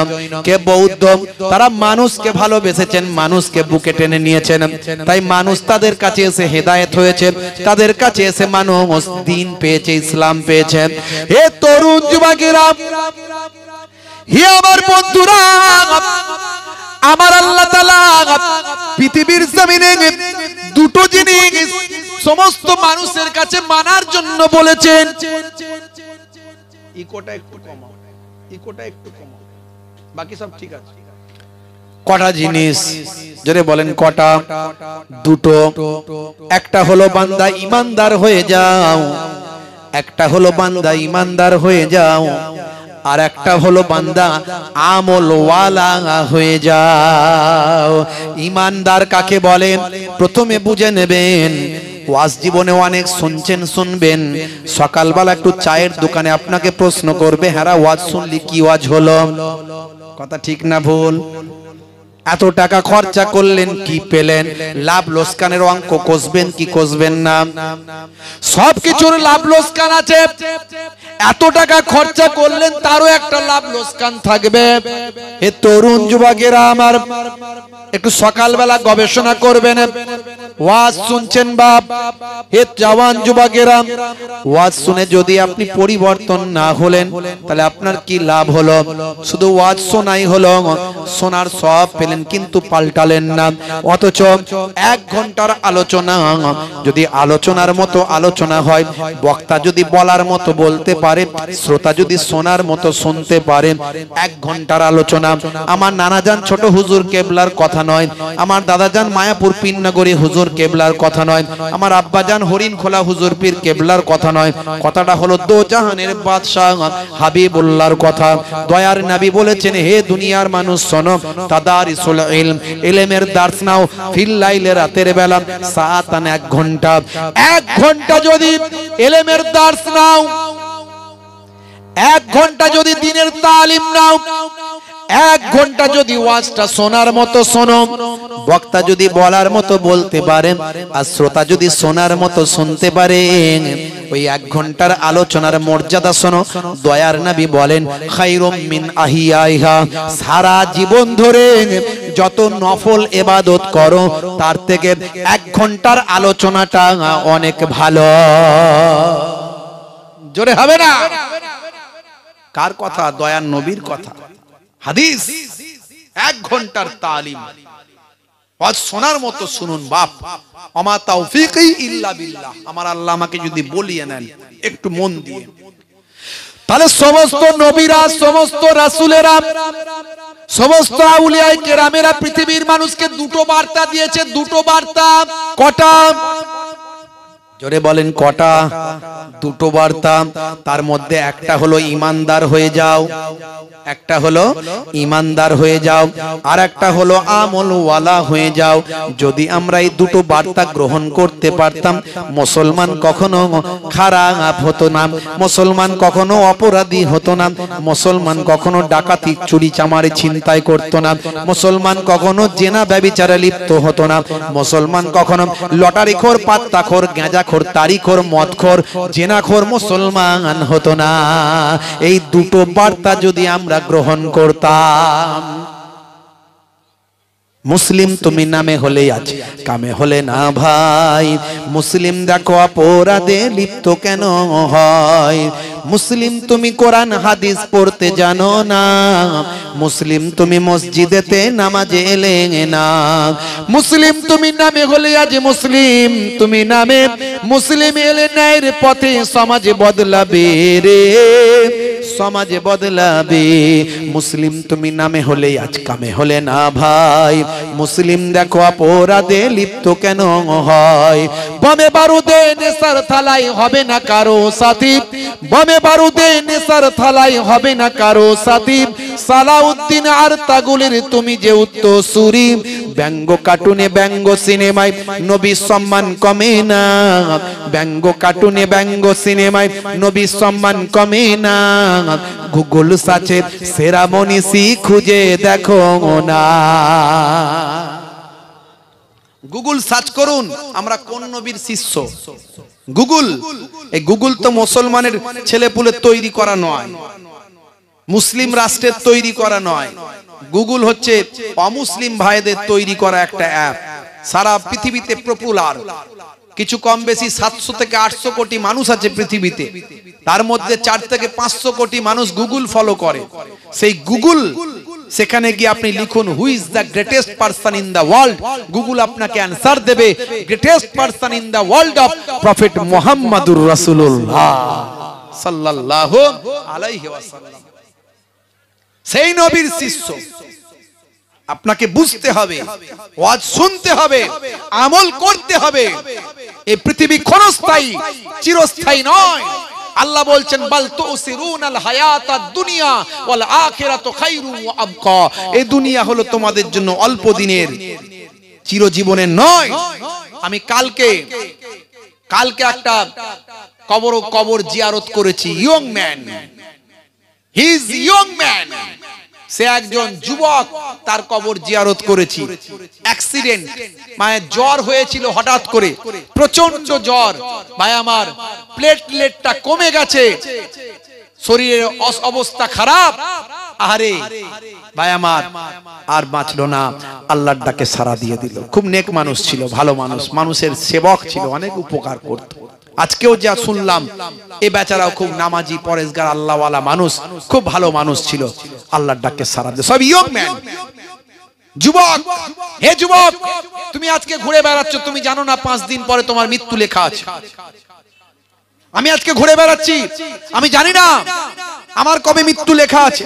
কে বৌদ্ধ, তারা মানুষকে ভালোবেসেছেন, মানুষকে বুকে টেনে নিয়েছেন। তাই মানুষ তাদের কাছে এসে হেদায়েত হয়েছে, তাদের কাছে এসে মানুষ দ্বীন পেয়েছে, ইসলাম পেয়েছে। হে তরুণ যুবকেরা, হে আমার বন্ধুরা, আমার আল্লাহ তাআলা পৃথিবীর জমিনে দুটো জিনিস সমস্ত মানুষের কাছে মানার জন্য বলেছেন। ইকোটা একটু কমাও, ইকোটা একটু কমাও, বাকি সব ঠিক আছে। কটা জিনিস জোরে বলেন, কটা? দুটো। একটা হলো বান্দা ইমানদার হয়ে যাও, একটা হলো বান্দা ইমানদার হয়ে যাও, আর একটা হলো বান্দা আমল ওয়ালা হয়ে যাও। ইমানদার কাকে বলে প্রথমে বুঝে নেবেন। ওয়াজ জীবনে অনেক শুনছেন, শুনবেন। সকালবেলা একটু চায়ের দোকানে আপনাকে প্রশ্ন করবে, হ্যাঁ ওয়াজ শুনলি, কি ওয়াজ হলো? কথা ঠিক না ভুল? এত টাকা খরচা করলেন, কি পেলেন? লাভ লোকসানের অঙ্ক কষবেন কি কষবেন না? সবকিছুর লাভ লোকসান আছে। এত টাকা খরচা করলেন, তারও একটা লাভ লোকসান থাকবে। হে তরুণ যুবকেরা আমার, একটু সকালবেলা গবেষণা করবেন। ওয়াজ শুনছেন বাপ, হে জওয়ান যুবকেরা, ওয়াজ শুনে যদি আপনি পরিবর্তন না হলেন, তাহলে আপনার কি লাভ হলো? শুধু ওয়াজ শোনাই হলো, শোনার সব পেলেন কিন্তু পাল্টালেন না। অথচ 1 ঘন্টার আলোচনা যদি আলোচনার মতো আলোচনা হয়, বক্তা যদি বলার মতো বলতে পারে, শ্রোতা যদি শোনার মতো শুনতে পারে, 1 ঘন্টার আলোচনা। আমার নানাজান ছোট হুজুর কেবলার কথা নয়, আমার দাদাজান মায়াপুর পীরনগরী হুজুর কেবলার কথা নয়, আমার আব্বাজান হরিণখোলা হুজুর পীর কেবলার কথা নয়। কথাটা হলো দো জাহানের বাদশাহ হাবিবুল্লাহর কথা। দয়ার নবী বলেছেন, হে দুনিয়ার মানুষ শোনো, তাদারিসুল ইলম, ইলমের দার্স নাও, ফিল লাইলে, রাতের বেলা, সাআতান 1 ঘন্টা। 1 ঘন্টা যদি ইলমের দার্স নাও, 1 ঘন্টা যদি দ্বীনের তালিম নাও, 1 ঘন্টা যদি ওয়াজটা শোনার মতো শোনো, বক্তা যদি বলার মতো বলতে পারেন, আর শ্রোতা যদি শোনার মতো শুনতে পারেন, ওই 1 ঘন্টার আলোচনার মর্যাদা শোনো। দয়ার নবী বলেন, খায়রুম মিন আহিয়াইহা, সারা জীবন ধরে যত নফল ইবাদত করো, তার থেকে 1 ঘন্টার আলোচনাটা অনেক ভালো। জোরে হবে না? কার কথা? দয়ার নবীর কথা, হাদিস। 1 ঘন্টার তালিম, ওয়াজ শোনার মতো শুনুন বাপ। আমা তাওফীকি ইল্লা বিল্লাহ, আমার আল্লাহ আমাকে যদি বলিয়ে নেন একটু মন দিয়ে, তাহলে সমস্ত নবীরা, সমস্ত রাসূলেরা, সমস্ত আউলিয়ায়ে কেরামেরা পৃথিবীর মানুষকে দুটো বার্তা দিয়েছে। দুটো বার্তা। কটা? জোরে বলেন, কটা? দুটো বার্তা। তার মধ্যে একটা হলো ইমানদার হয়ে যাও, একটা হলো ইমানদার হয়ে যাও, আর একটা হলো আমল ওয়ালা হয়ে যাও। যদি আমরা এই দুটো বার্তা গ্রহণ করতে পারতাম, মুসলমান কখনো খারাপ হতো না, মুসলমান কখনো অপরাধী হতো না, মুসলমান কখনো ডাকাতি, চুরি চামারি, ছিনতাই করতো না, মুসলমান কখনো জেনা ব্যভিচারে লিপ্ত হতো না, মুসলমান কখনো লটারিখোর, পাত্তাখোর, গাঁজাখোর, তারিখোর, মদখোর, জেনাখোর মুসলমান হতো না। এই দুটো বার্তা যদি আমরা গ্রহণ করতাম। মুসলিম তুমি নামে হলে আজ, কামে হলে না ভাই। মুসলিম দেখো অপরাধে লিপ্ত কেন হয়। মুসলিম তুমি কোরআন হাদিস পড়তে জানো না, মুসলিম তুমি মসজিদেতে নামাজে এলে না। মুসলিম তুমি নামে হলে আজ, মুসলিম তুমি নামে, মুসলিম এলে ন্যায়ের পথে সমাজ বদলাবে রে, সমাজে বদলাবে। মুসলিম তুমি নামে হলে আজ, কামে হলে না ভাই। মুসলিম দেখো অপরাধে লিপ্ত কেন হয়। বমে বারুদে নেশার থালায় হবে না কারো সাথী, বমে বারুদে নেশার থালায় হবে না কারো সাথী। সালাউদ্দিন আর তাগুলের তুমি যে উত্তরসূরি, ব্যঙ্গ কার্টুনে ব্যঙ্গ সিনেমায় নবীর সম্মান কমে না, ব্যঙ্গ কার্টুনে ব্যঙ্গ সিনেমায় নবীর সম্মান কমে না। গুগল সার্চে সেরা মনীষী খুঁজে দেখো না। গুগল সার্চ করুন আমরা কোন নবীর শিষ্য। গুগল, এই গুগল তো মুসলমানের ছেলেপুলে তৈরি করা নয়, মুসলিম রাষ্ট্রের তৈরি করা নয়। গুগল হচ্ছে অমুসলিম ভাইদের তৈরি করা একটা অ্যাপ, সারা পৃথিবীতে পপুলার। কিছু কম বেশি 700 থেকে 800 কোটি মানুষ আছে পৃথিবীতে, তার মধ্যে 4 থেকে 500 কোটি মানুষ গুগল ফলো করে। সেই গুগল, সেখানে গিয়ে আপনি লিখুন who is the greatest person in the world, Google আপনাকে অ্যানসার দেবে greatest person in the world of prophet মুহাম্মাদুর রাসূলুল্লাহ সাল্লাল্লাহু আলাইহি ওয়াসাল্লাম। সেই নবীর শিষ্য। আপনাকে বুঝতে হবে, ওয়াজ শুনতে হবে, আমল করতে হবে। এই পৃথিবী ক্ষণস্থায়ী, চিরস্থায়ী নয়। আল্লাহ বলছেন বাল তুসিরুনাল হায়াতাদ দুনিয়া ওয়াল আখিরাতু খায়রু ওয়া আবকা। এই দুনিয়া হলো তোমাদের জন্য অল্প দিনের, চিরজীবনের নয়। আমি কালকে একটা কবর জিয়ারত করেছি। Young man, he is young man, সে একজন যুবক, তার কবর জিয়ারত করেছি। অ্যাক্সিডেন্ট, মানে জ্বর হয়েছিল হঠাৎ করে, প্রচন্ড জ্বর। ভাই আমার প্লেটলেটটা কমে গেছে, শরীরের অবস্থা খারাপ। আরে ভাই আমার আর বাঁচলো না, আল্লাহর ডাকে সাড়া দিয়ে দিল। খুব নেক মানুষ ছিল, ভালো মানুষ, মানুষের সেবক ছিল, অনেক উপকার করত। আজকেও যা শুনলাম, এ বেচারাও খুব নামাজি, পরেশগার, আল্লাহওয়ালা মানুষ, খুব ভালো মানুষ ছিল। আল্লাহর ডাকে সাড়া দিয়ে, সব ইয়ং ম্যান, যুবক। হে যুবক, তুমি আজকে ঘুরে বেড়াচ্ছ, তুমি জানো না 5 দিন পরে তোমার মৃত্যু লেখা আছে। আমি আজকে ঘুরে বেড়াচ্ছি, আমি জানি না আমার কবে মৃত্যু লেখা আছে।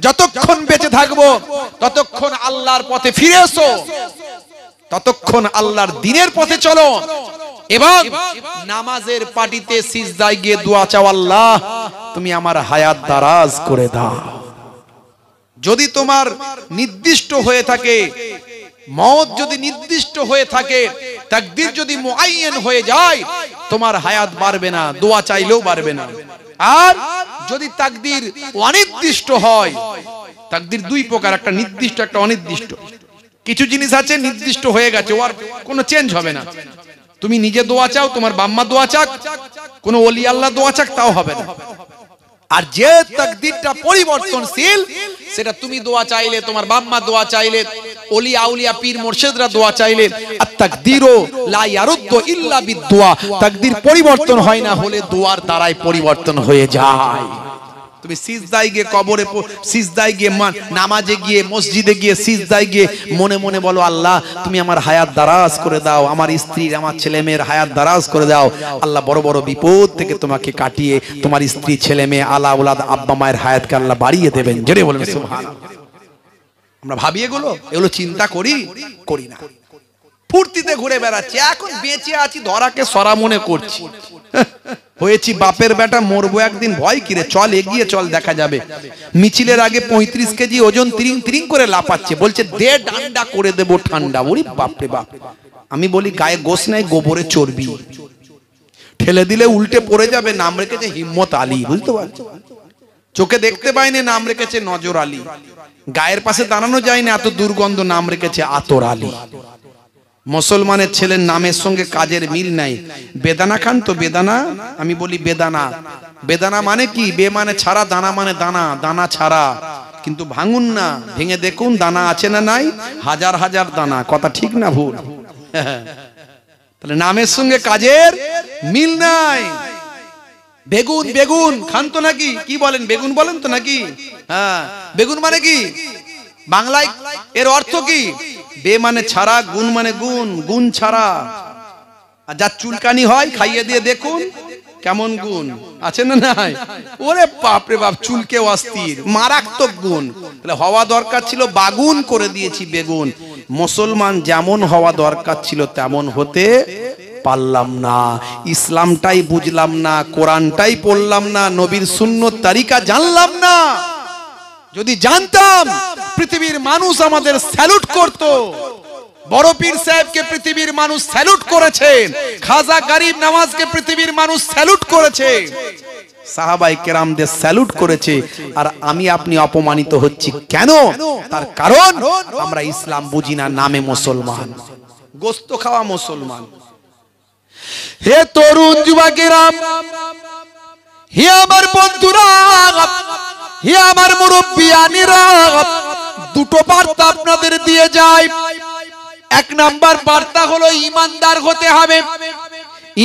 যতক্ষণ বেঁচে থাকবো ততক্ষণ আল্লাহর পথে ফিরে এসো, ততক্ষণ আল্লাহর দ্বীনের পথে চলো। এবং নামাজের পাটিতে সিজদায় গিয়ে দোয়া চাও, আল্লাহ তুমি আমার হায়াত দারাজ করে দাও। যদি তোমার নির্দিষ্ট হয়ে থাকে, মওত যদি নির্দিষ্ট হয়ে থাকে, তাকদীর যদি মুআয়্যান হয়ে যায়, তোমার হায়াত বাড়বে না, দোয়া চাইলেও বাড়বে না। আর যদি তাকদীর অনির্দিষ্ট হয়, তাকদীর 2 প্রকার, একটা নির্দিষ্ট, একটা অনির্দিষ্ট। কিছু জিনিস আছে নির্দিষ্ট হয়ে গেছে, ওর কোনো চেঞ্জ হবে না। তুমি নিজে দোয়া চাও, তোমার বাম্মা দোয়া চাক, কোন ওলি আল্লাহ দোয়া চাক, তাও হবে না। আর যে তাকদীরটা পরিবর্তনশীল, সেটা তুমি দোয়া চাইলে, তোমার বাম্মা দোয়া চাইলে, ওলি আউলিয়া পীর মুর্শিদরা দোয়া চাইলে, আর তাকদীরও লা ইয়ারুদ্দু ইল্লা বিদুয়া, তাকদীর পরিবর্তন হয় না, হলে দোয়ার দ্বারাই পরিবর্তন হয়ে যায়। তুমি সিজদায় গিয়ে, কবরে সিজদায় গিয়ে, নামাজে গিয়ে, মসজিদে গিয়ে সিজদায় গিয়ে মনে মনে বলো, আল্লাহ তুমি আমার হায়াত দারাজ করে দাও, আমার স্ত্রীর, আমার ছেলে মেয়ের হায়াত দারাজ করে দাও। আল্লাহ বড় বড় বিপদ থেকে তোমাকে কাটিয়ে তোমার স্ত্রী, ছেলে মেয়ে, আলা ওলাদ, আব্বা মায়ের হায়াতকে আল্লাহ বাড়িয়ে দেবেন। জোরে বলেন সুবহানাল্লাহ। আমরা ভাবি এগুলো চিন্তা করি না। ফুর্তিতে ঘুরে বেড়াচ্ছি, এখন বেঁচে আছি ধরাকে সরা মনে করছি। হয়েছি বাপের বেটা, মরবো একদিন, ভয় কিরে, চল এগিয়ে চল, দেখা যাবে। মিছিলের আগে 35 কেজি ওজন তিরিং তিরিং করে লাপাচ্ছে, বলছে দে ডান্ডা করে দেবো ঠান্ডা। ওরে বাপরে বাপ। আমি বলি গায়ে গোশ নাই, গোবরে চর্বি, ঠেলে দিলে উল্টে পড়ে যাবে। নাম রেখেছে হিম্মত আলী, বুঝতে পারছো? চোখে দেখতে পাইনি, নাম রেখেছে নজর আলী। গায়ের পাশে দাঁড়ানো যায় না, এত দুর্গন্ধ, নাম রেখেছে আতর আলী। মুসলমানের ছেলের নামের সঙ্গে কাজের মিল নাই। বেদানা খান তো? বেদানা, আমি বলি বেদানা। বেদানা মানে কি? বে মানে ছাড়া, দানা মানে দানা, দানা ছাড়া। কিন্তু ভাঙুন না, ভেঙে দেখুন দানা আছে না নাই, হাজার হাজার দানা। কথা ঠিক না ভুল? তাহলে নামের সঙ্গে কাজের মিল নাই। বেগুন, বেগুন খান তো নাকি? কি বলেন, বেগুন বলেন তো নাকি? হ্যাঁ, বেগুন মানে কি বাংলায়? এর অর্থ কি? বে মানে ছাড়া, গুণ মানে গুণ, গুণ ছাড়া। আর যার চুলকানি হয় খাইয়ে দিয়ে দেখুন কেমন গুণ আছে না নাই। ওরে বাপ রে বাপ, চুলকে অস্থির, মারাত্মক গুণ। তাহলে হওয়া দরকার ছিল বাগুন, করে দিয়েছি বেগুন। মুসলমান যেমন হওয়া দরকার ছিল তেমন হতে পারলাম না, ইসলামটাই বুঝলাম না, কোরআনটাই পড়লাম না, নবীর সুন্নত তরিকা জানলাম না। যদি জানতাম পৃথিবীর মানুষ আমাদের স্যালুট করত। বড় পীর সাহেবকে পৃথিবীর মানুষ স্যালুট করেছে, খাজা গরিব নওয়াজকে পৃথিবীর মানুষ স্যালুট করেছে, সাহাবায়ে কেরামদের স্যালুট করেছে। আর আমি আপনি অপমানিত হচ্ছি কেন? তার কারণ আমরা ইসলাম বুঝি না, নামে মুসলমান, গোশত খাওয়া মুসলমান। হে তরুণ যুবকেরা, হে আমার বন্ধুরা, হে আমার মুরব্বিয়ানিরা, দুটো বার্তা আপনাদের দিয়ে যায়। এক নাম্বার বার্তা হলো ঈমানদার হতে হবে।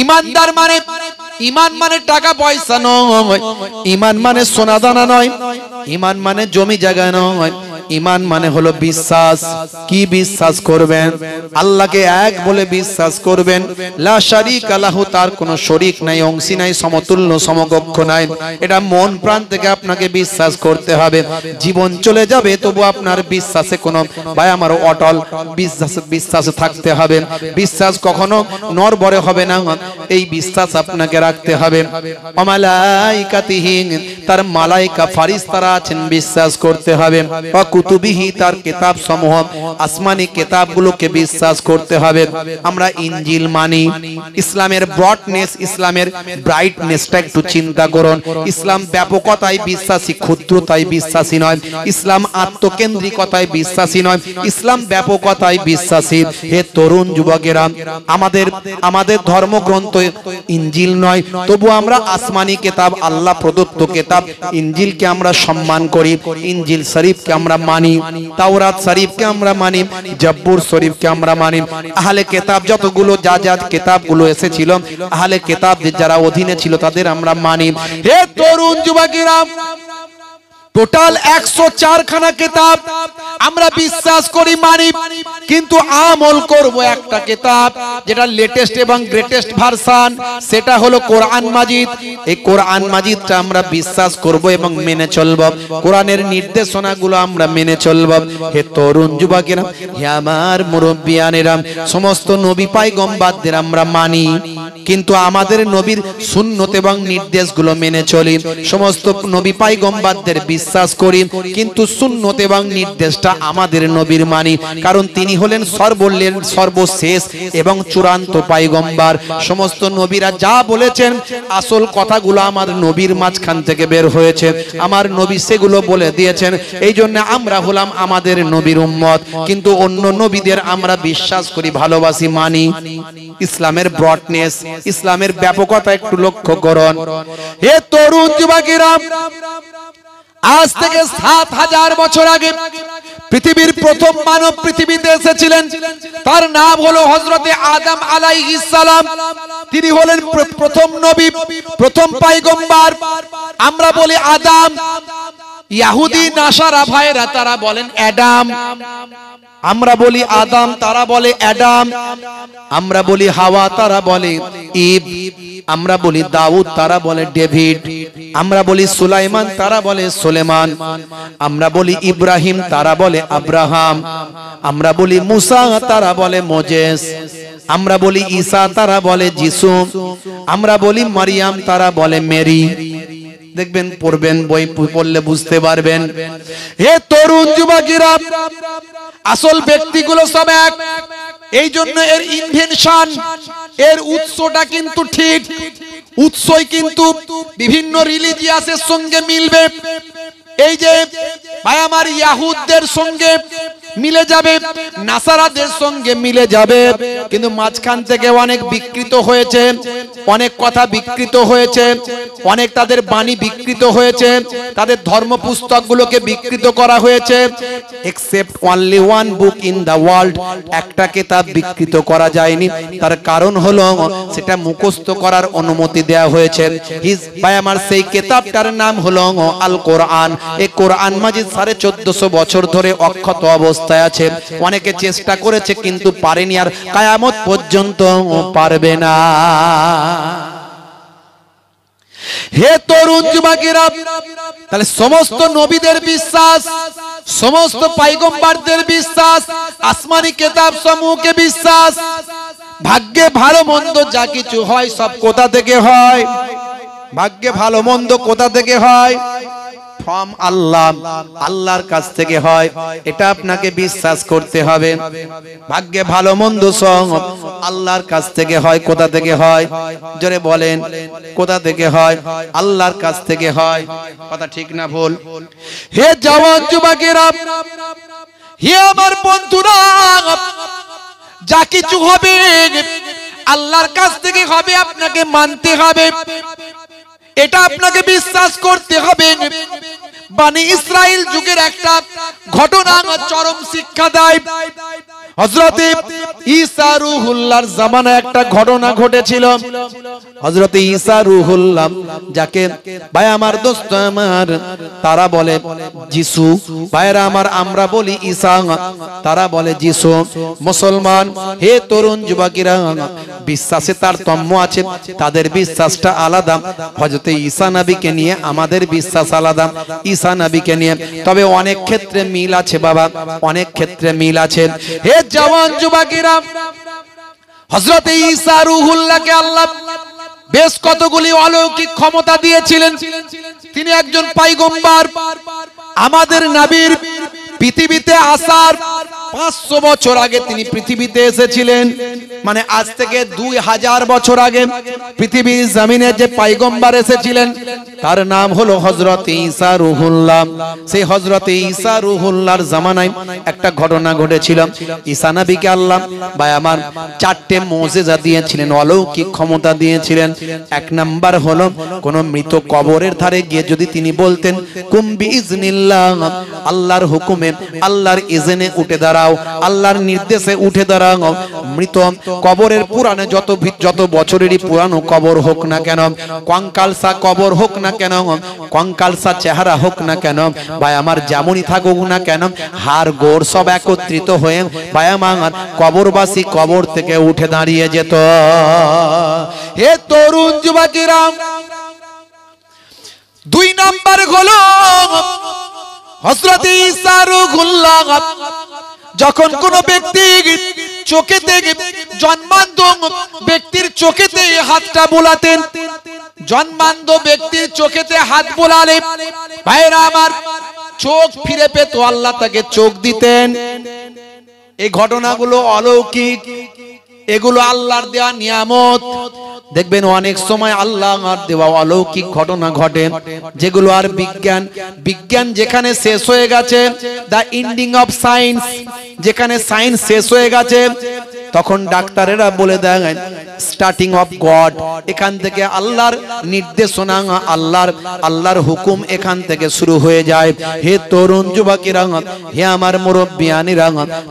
ঈমানদার মানে, ঈমান মানে টাকা পয়সা নয়, ঈমান মানে সোনা দানা নয়, ঈমান মানে জমি জায়গা নয়, ঈমান মানে হলো বিশ্বাস। কি বিশ্বাস করবেন? আল্লাহকে এক বলে বিশ্বাস করবেন, লা শারীকা লাহু, তার কোনো শরীক নাই, অংশী নাই, সমতুল্য সমকক্ষ নাই। এটা মন প্রাণ থেকে আপনাকে বিশ্বাস করতে হবে। জীবন চলে যাবে তবু আপনার বিশ্বাসে কোনো, ভাই আমার অটল বিশ্বাসে থাকতে হবে। বিশ্বাস কখনো নড়বড়ে হবে না, এই বিশ্বাস আপনাকে রাখতে হবে। মালাইকাতিহি, তার মালাইকা ফারিস্তারা আছেন, বিশ্বাস করতে হবে। কুতুবিহি, তার কিতাব সমূহ, আসমানি কিতাবগুলোকে বিশ্বাস করতে হবে। আমরা ইনজিল মানি। ইসলামের ব্রডনেস, ইসলামের ব্রাইটনেসটা একটু চিন্তা করুন। ইসলাম ব্যাপকতায় বিশ্বাসী, ক্ষুদ্রতায় বিশ্বাসী নয়। ইসলাম আত্মকেন্দ্রিকতায় বিশ্বাসী নয়, ইসলাম ব্যাপকতায় বিশ্বাসী। হে তরুণ যুবকেরা, আমাদের ধর্মগ্রন্থ ইনজিল নয়, তবু আমরা আসমানি কিতাব, আল্লাহ প্রদত্ত কিতাব ইনজিলকে আমরা সম্মান করি। ইনজিল শরীফকে আমরা মানি, তাওরাত শরীফকে আমরা মানি, জব্বুর শরীফকে আমরা মানি। আহলে কিতাব যতগুলো যা কিতাবগুলো এসেছিল, আহলে কিতাব যারা অধীনে ছিল তাদের আমরা মানি। হে তরুণ যুবকেরা, টোটাল 104 খানা কিতাব আমরা বিশ্বাস করি, মানি, কিন্তু আমল করব একটা কিতাব যেটা লেটেস্ট এবং গ্রেটেস্ট ভার্সন, সেটা হলো কোরআন মাজিদ। এই কোরআন মাজিদটা আমরা বিশ্বাস করব এবং মেনে চলব। কোরআনের নির্দেশনাগুলো আমরা মেনে চলব। হে তরুণ যুবকেরা, হে আমার মুরব্বিয়ানেরা, সমস্ত নবী পয়গম্বরদের আমরা মানি, কিন্তু আমাদের নবীর সুন্নত এবং নির্দেশগুলো মেনে চলি। সমস্ত নবী পয়গম্বরদের বিশ্বাস করি, কিন্তু সুন্নত এবং নির্দেশটা আমাদের নবীর মানি, কারণ তিনি হলেন সর্বশেষ এবং চূড়ান্ত পয়গম্বর। সমস্ত নবীরা যা বলেছেন, আসল কথাগুলো আমার নবীর মাঝখান থেকে বের হয়েছে, আমার নবী সেগুলো বলে দিয়েছেন। এই জন্য আমরা হলাম আমাদের নবীর উম্মত, কিন্তু অন্য নবীদের আমরা বিশ্বাস করি, ভালোবাসি, মানি। ইসলামের ব্রডনেস, ইসলামের ব্যাপকতা একটু লক্ষ্য করুন। হে তরুণ যুবকেরা, আজ থেকে 7000 বছর আগে পৃথিবীর প্রথম মানব পৃথিবীতে এসেছিলেন। তার নাম হলো হযরতে আদম আলাইহিস সালাম। তিনি হলেন প্রথম নবী, প্রথম পয়গম্বর। আমরা বলি আদম, ইহুদি নাসারা ভাইরা তারা বলেন অ্যাডাম। আমরা বলি আদম, তারা বলে অ্যাডাম। আমরা বলি হাওয়া, তারা বলে ঈভ। আমরা বলি দাউদ, তারা বলে ডেভিড। আমরা বলি সুলাইমান, তারা বলে সুলেমান। আমরা বলি ইব্রাহিম, তারা বলে আব্রাহাম। আমরা বলি মুসা, তারা বলে মোজেস। আমরা বলি ঈসা, তারা বলে যিশু। আমরা বলি মারিয়াম, তারা বলে মেরি। দেখবেন, পড়বেন, বই পড়লে বুঝতে পারবেন। হে তরুণ যুবকেরা, আসল ব্যক্তিগুলো সব এক। এই জন্য এর ইনভেনশন, এর উৎসটা কিন্তু ঠিক, উৎসই কিন্তু বিভিন্ন রিলিজিয়াসের সঙ্গে মিলবে। এই যে ভাই আমার ইহুদদের সঙ্গে মিলে যাবে, নাসারাদের সঙ্গে মিলে যাবে, কিন্তু মাঝখান থেকে অনেক বিকৃত হয়েছে, অনেক কথা বিকৃত হয়েছে, অনেক তাদের বাণী বিকৃত হয়েছে, তাদের ধর্ম পুস্তকগুলোকে বিকৃত করা হয়েছে। Except only one book in the world, একটা কিতাব বিকৃত করা যায়নি। তার কারণ হলো সেটা মুখস্থ করার অনুমতি দেওয়া হয়েছে। ভাই আমার সেই কিতাবটার নাম হলো আল কোরআন। এই কোরআন মাজিদ 1450 বছর ধরে অক্ষত অবস্থায় আছে। অনেকে চেষ্টা করেছে কিন্তু পারেনি, আর কিয়ামত পর্যন্ত পারবে না। হে তরুণ যুবকেরা, তাহলে সমস্ত নবীদের বিশ্বাস, সমস্ত পয়গম্বরদের বিশ্বাস, আসমানি কিতাব সমূহকে বিশ্বাস, ভাগ্যে ভালো মন্দ যা কিছু হয় সব কোথা থেকে হয়? ভাগ্যে ভালো মন্দ কোথা থেকে হয়? ফ্রম আল্লাহ, আল্লাহর কাছ থেকে হয়। এটা আপনাকে বিশ্বাস করতে হবে। ভাগ্যে ভালো মন্দ সব আল্লাহর কাছ থেকে হয়। কোথা থেকে হয়? জোরে বলেন, কোথা থেকে হয়? আল্লাহর কাছ থেকে হয়। কথা ঠিক না ভুল? হে জওয়ান যুবকেরা, হে আমার বন্ধুরা, যা কিছু হবে আল্লাহর কাছ থেকে হবে, আপনাকে মানতে হবে, এটা আপনাকে বিশ্বাস করতে হবে। বনি ইসরাইল যুগের একটা ঘটনা চরম শিক্ষা দেয়। হযরতে ঈসা রূহুল্লাহর জামানায় একটা ঘটনা ঘটেছিল। হযরতে ঈসা রূহুল্লাহ, যাকে ভাই আমার দোস্ত আমার তারা বলে যিশু, ভাইরা আমার আমরা বলি ঈসা, তারা বলে যিশু। মুসলমান হে তরুণ যুবকেরা, বিশ্বাসে তারতম্য আছে, তাদের বিশ্বাসটা আলাদা। হযরতে ঈসা নবীকে নিয়ে আমাদের বিশ্বাস আলাদা, ঈসা নবীকে নিয়ে। তবে অনেক ক্ষেত্রে মিল আছে বাবা, অনেক ক্ষেত্রে মিল আছে। হে জওয়ান যুবকেরা, হযরতে ঈসা রূহুল্লাহকে আল্লাহ বেশ কতগুলি অলৌকিক ক্ষমতা দিয়েছিলেন। তিনি একজন পয়গম্বর। আমাদের নবীর পৃথিবীতে আসার 500 বছর আগে তিনি পৃথিবীতে এসেছিলেন। মানে আজ থেকে 2000 বছর আগে পৃথিবীর জমিনে যে পয়গম্বর এসেছিলেন তার নাম হলো হযরতে ঈসা রূহুল্লাহ। সেই হযরতে ঈসা রূহুল্লাহর জামানায় একটা ঘটনা ঘটেছিল। ঈসা নবীকে আল্লাহ ভাই আমার 4টে মুজিজা দিয়েছিলেন, অলৌকিক ক্ষমতা দিয়েছিলেন। এক নাম্বার হলো কোন মৃত কবরের ধারে গিয়ে যদি তিনি বলতেন কুম বিইজনিল্লাহ, আল্লাহর হুকুমে, আল্লাহর ইজনে উঠে দাঁড়াও, আল্লাহর নির্দেশে উঠে দাঁড়াও। মৃত কবরের পুরানো যত বছরেরই পুরানো কবর হোক না কেন, কঙ্কালসা কবর হোক না কেন, কঙ্কালসা চেহারা হোক না কেন, ভাই আমার যেমনই থাকুক না কেন, হাড় গোড় সব একত্রিত হয়ে ভাই আমার কবরবাসী কবর থেকে উঠে দাঁড়িয়ে যেত। হে তরুণ যুবকেরা, 2 নাম্বার হলো হযরতে ঈসা রূহুল্লাহ যখন কোন ব্যক্তি চোখেতে, জন্মান্ধ ব্যক্তির চোখেতে হাতটা বোলাতেন, জন্মান্ধ ব্যক্তির চোখেতে হাত বোলালে ভাইরা আমার চোখ ফিরে পেত, আল্লাহ তাকে চোখ দিতেন। এই ঘটনাগুলো অলৌকিক, এগুলো আল্লাহর দেওয়া নিয়ামত। দেখবেন অনেক সময় আল্লাহর দেওয়া অলৌকিক ঘটনা ঘটে যেগুলো আর বিজ্ঞান যেখানে শেষ হয়ে গেছে, দা এন্ডিং অফ সায়েন্স, যেখানে সায়েন্স শেষ হয়ে গেছে, তখন ডাক্তারেরা বলে দেয় স্টার্টিং অফ গড। এখান থেকে আল্লাহর নির্দেশনা, আল্লাহর হুকুম এখান থেকে শুরু হয়ে যায়। হে তরুণ যুবকেরা, হে আমার মুরব্বিয়ানিরা,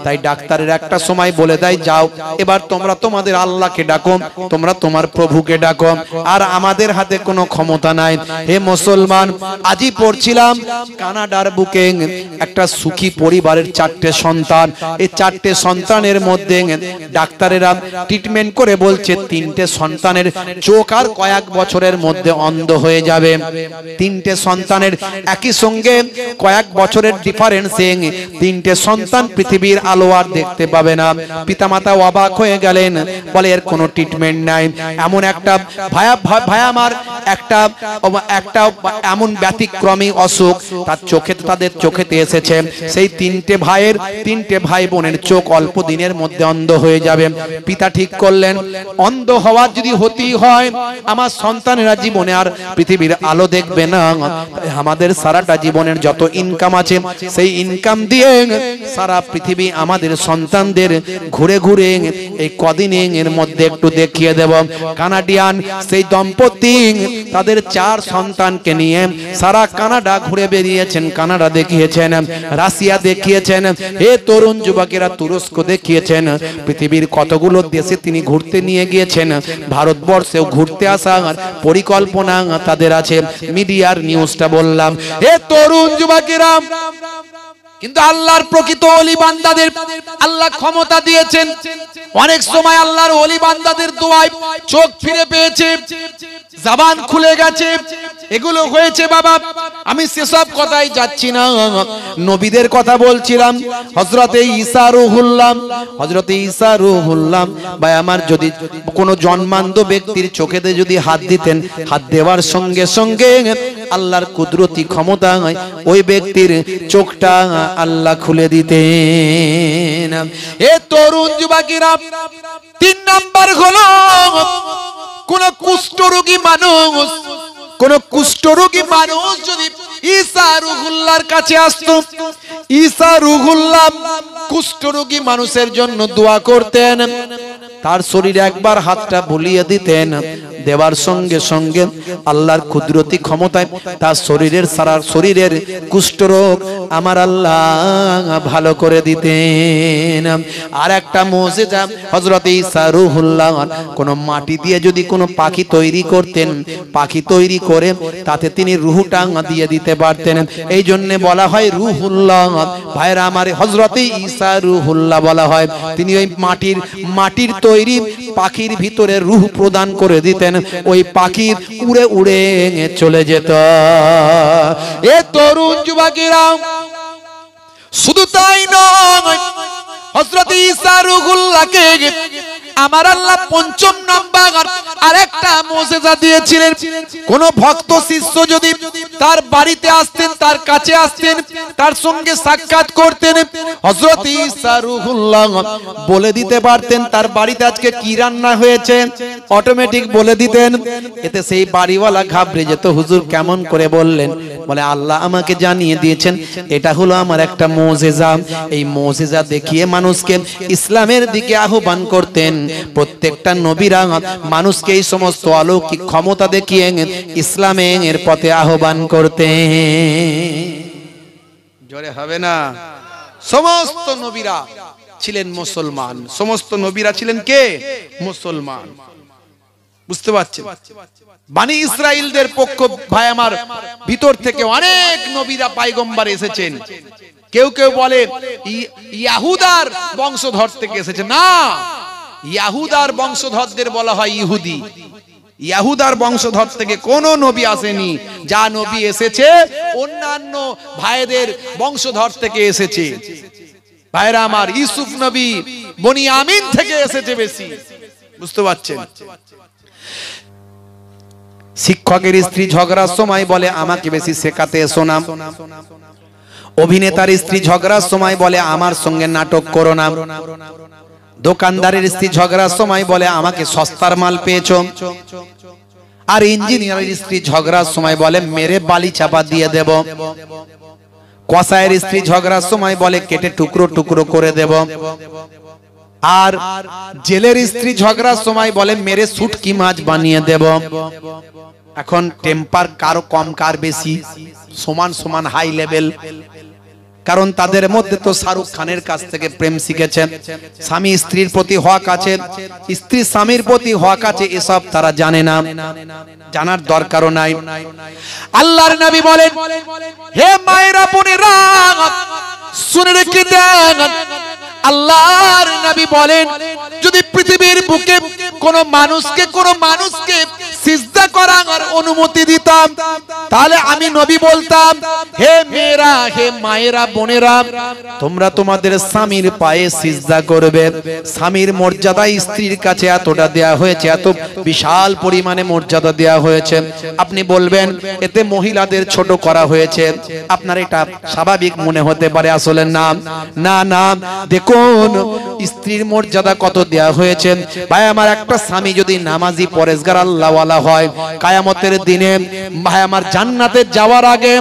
তাই ডাক্তারের একটা সময় বলে দেয় যাও এবার তোমরা তোমাদের আল্লাহকে ডাকো, তোমরা তোমার প্রভুকে ডাকো, আর আমাদের হাতে কোনো ক্ষমতা নাই। হে মুসলমান, আজই পড়ছিলাম কানাডার বুকে একটা সুখী পরিবারের 4টে সন্তান। এই 4টে সন্তানের মধ্যে ডাক্তারেরা ট্রিটমেন্ট করে বলছে 3টে সন্তানের চোখ আর কয়েক বছরের মধ্যে অন্ধ হয়ে যাবে। 3টে সন্তানের একই সঙ্গে কয়েক বছরের ডিফারেন্সে 3টে সন্তান পৃথিবীর আলো আর দেখতে পাবে না। পিতামাতা অবাক হয়ে গেলেন, বলে এর কোনো ট্রিটমেন্ট নাই। এমন একটা ভাই আমার একটা এমন ব্যতিক্রমী অসুখ তাদের চোখেতে এসেছে। সেই 3টে ভাই বোনের চোখ অল্প দিনের মধ্যে অন্ধ হয়ে যাবে। পিতা ঠিক করলেন অন্ধ হওয়ার যদি হতেই হয় আমার সন্তানেরা জীবনে আর পৃথিবীর আলো দেখবে না, আমাদের সারাটা জীবনের যত ইনকাম আছে সেই ইনকাম দিয়ে সারা পৃথিবী আমাদের সন্তানদের ঘুরে ঘুরে এই কদিনের মধ্যে একটু দেখিয়ে দেব। কানাডিয়ান সেই দম্পতি তাদের 4 সন্তানকে নিয়ে সারা কানাডা ঘুরে বেরিয়েছেন, কানাডা দেখিয়েছেন, রাশিয়া দেখিয়েছেন, হে তরুণ যুবকেরা তুরস্ক দেখিয়েছেন, পৃথিবীর কতগুলো দেশে তিনি ঘুরতে নিয়ে গিয়েছেন। ভারতবর্ষেও ঘুরতে আসার পরিকল্পনা তাদের আছে। মিডিয়ার নিউজটা বললাম। হে তরুণ যুবকেরা, কিন্তু আল্লাহর প্রকৃত ওলি বান্দাদের আল্লাহ ক্ষমতা দিয়েছেন। অনেক সময় আল্লাহর ওলি বান্দাদের দোয়ায় চোখ ফিরে পেয়েছে, জবান খুলে গেছে, এগুলো হয়েছে বাবা। আমি সেসব কথাই যাচ্ছি না, নবীদের কথা বলছিলাম। হযরতে ঈসা রূহুল্লাহ, হযরতে ঈসা রূহুল্লাহ ভাই আমার, যদি কোনো জন্মান্ধ ব্যক্তির চোখেতে যদি হাত দিতেন, হাত দেওয়ার সঙ্গে সঙ্গে আল্লাহর কুদরতি ক্ষমতায় ওই ব্যক্তির চোখটা আল্লাহ খুলে দিতেন। এ তরুণ যুবকেরা, 3 নাম্বার হলো কোন কুষ্ঠরোগী মানুষ, কোন কুষ্ঠরোগী মানুষ যদি ঈসা রূহুল্লাহর কাছে আসতো, ঈসা রূহুল্লাহ কুষ্ঠরোগী মানুষের জন্য দোয়া করতেন। তার শরীরে একবার হাতটা বুলিয়ে দিতেন, দেওয়ার সঙ্গে সঙ্গে আল্লাহর কুদরতি ক্ষমতায় তার শরীরের সারা শরীরের কুষ্ঠরোগ আমার আল্লাহ ভালো করে দিতেন। আর একটা মুজিজা, হযরত ঈসা রূহুল্লাহ কোন মাটি দিয়ে যদি কোনো পাখি তৈরি করতেন, পাখি তৈরি করে তাতে তিনি রূহটা দিয়ে দিতে পারতেন। এই জন্য বলা হয় রূহুল্লাহ। ভাইরা আমার, হযরত ঈসা রূহুল্লাহ বলা হয়। তিনি ওই মাটির তৈরি পাখির ভিতরে রূহ প্রদান করে দিতেন, ওই পাখি উড়ে উড়ে চলে যেত। এ তরুণ যুবকেরা, শুধু তাই নয়, হযরত ঈসা রূহুল্লাহকে আমার আল্লাহ 5ম নাম্বার আরেকটা মুজিজা দিয়েছিলেন। কোন ভক্ত শিষ্য যদি তার বাড়িতে আসতেন, তার কাছে আসতেন, তার সঙ্গে সাক্ষাৎ করতেন, হযরত ঈসা রূহুল্লাহ বলে দিতে পারতেন তার বাড়িতে আজকে কি রান্না হয়েছে, অটোমেটিক বলে দিতেন। এতে সেই বাড়িওয়ালা ঘাবড়ে যেত, হুজুর কেমন করে বললেন? বলে আল্লাহ আমাকে জানিয়ে দিয়েছেন, এটা হলো আমার একটা মুজিজা। এই মুজিজা দেখিয়ে মানুষকে ইসলামের দিকে আহ্বান করতেন। প্রত্যেকটা নবীরা মানুষকে এই সমস্ত অলৌকিক ক্ষমতা দেখিয়ে ইসলামের পথে আহ্বান করতেন। জোরে হবে না? সমস্ত নবীরা ছিলেন মুসলমান, সমস্ত নবীরা ছিলেন কে? মুসলমান। বুঝতে পারছেন? বনি ইসরাইলদের পক্ষ ভাই আমার ভিতর থেকে অনেক নবীরা পয়গম্বর এসেছেন। কেউ কেউ বলে ইয়াহুদার বংশধর থেকে এসেছে, না, ইয়াহুদার বংশধরদের বলা হয় ইহুদি। ইয়াহুদার বংশধর থেকে কোন নবী আসেনি। যা নবী এসেছে অন্যান্য ভাইদের বংশধর থেকে এসেছে। ভাইরা আমার, ইউসুফ নবী বনিয়ামিন থেকে এসেছে বেশি। বুঝতে পারছেন? শিক্ষকের স্ত্রী ঝগড়ার সময় বলে আমাকে বেশি শেখাতে এসো না। অভিনেতার স্ত্রী ঝগড়ার সময় বলে আমার সঙ্গে নাটক করো না। দোকানদারের স্ত্রী ঝগড়ার সময় বলে আমাকে সস্তার মাল পেয়েছো। আর ইঞ্জিনিয়ারের স্ত্রী ঝগড়ার সময় বলে মেরে বালি চাপা দিয়ে দেব। কসাইয়ের স্ত্রী ঝগড়ার সময় বলে কেটে টুকরো টুকরো করে দেব। আর জেলের স্ত্রী ঝগড়ার সময় বলে মেরে শুটকি মাছ বানিয়ে দেব। এখন টেম্পার কারো কম কার বেশি? সমান সমান হাই লেভেল। কারণ তাদের মধ্যে তো শাহরুখ খানের কাছ থেকে প্রেম শিখেছেন। স্বামী স্ত্রীর প্রতি হক আছে, স্ত্রী স্বামীর প্রতি হক আছে, এসব তারা জানে না, জানার দরকারও নাই। আল্লাহর নবী বলেন, হে মায়েরা বোনেরা শুনে রেখে দেন, আল্লাহর নবী বলেন যদি পৃথিবীর বুকে কোন মানুষকে সিজদা করার অনুমতি দিতাম, তাহলে আমি নবী বলতাম, হে মেয়েরা, হে মায়েরা বোনেরা, তোমরা তোমাদের স্বামীর পায়ে সিজদা করবে। স্বামীর মর্যাদা স্ত্রীর কাছে এতটা দেয়া হয়েছে, এত বিশাল পরিমাণে মর্যাদা দেয়া হয়েছে। আপনি বলবেন এতে মহিলাদের ছোট করা হয়েছে, আপনার এটা স্বাভাবিক মনে হতে পারে, আসলে না না না। দেখুন স্ত্রীর মর্যাদা কত দেয়া হয়েছে। ভাই আমার, একটা স্বামী যদি নামাজি পরেজগার আল্লাহওয়ালা হয়, কিয়ামতের দিনে ভাই আমার জান্নাতে যাওয়ার আগে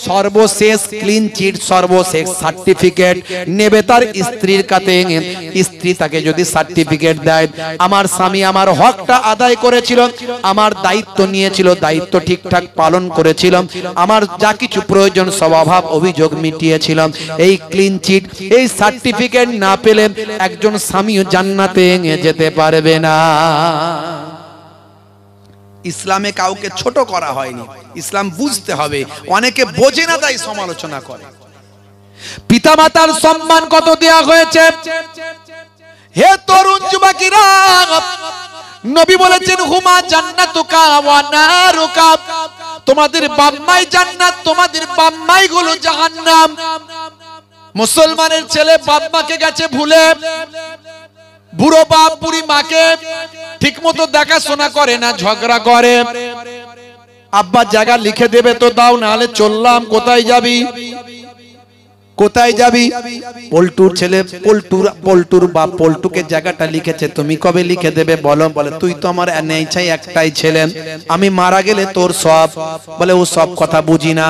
সর্বশেষ ক্লিন চিট, সর্বশেষ সার্টিফিকেট নেবে তার স্ত্রীর কাছে। স্ত্রী তাকে যদি সার্টিফিকেট দেয়, আমার স্বামী আমার হকটা আদায় করেছিল, আমার দায়িত্ব নিয়েছিল, দায়িত্ব ঠিকঠাক পালন করেছিল, আমার যা কিছু প্রয়োজন সব অভাব অভিযোগ মিটিয়েছিল, এই ক্লিন চিট, এই সার্টিফিকেট না পেলে একজন স্বামীও জান্নাতে যেতে পারবে না। ইসলামে কাউকে ছোট করা হয়নি, ইসলাম বুঝতে হবে। অনেকে বোঝে না তাই সমালোচনা করে। পিতামাতার সম্মান কত দেয়া হয়েছে। হে তরুণ যুবকেরা, নবী বলেছেন হুমা জান্নাতুকা ওয়া নারুকা, তোমাদের বাপ মাই জান্নাত, তোমাদের বাপ মাই গুলো জাহান্নাম। মুসলমানের ছেলে বাপ মাকে গেছে ভুলে, বুড়ো বাপ বুড়ি মাকে ঠিক মতো দেখাশোনা করে না, ঝগড়া করে। আব্বা জায়গা লিখে দেবে তো দাও, নাহলে চললাম। কোথায় যাবি, কোথায় যাবি? পল্টুর ছেলে পল্টুর বাপ পল্টুকে জায়গাটা লিখেছে, তুমি কবে লিখে দেবে বলো? বলে তুই তো আমার নেইছাই একটাই ছেলে, আমি মারা গেলে তোর সব। বলে ও সব কথা বুঝি না,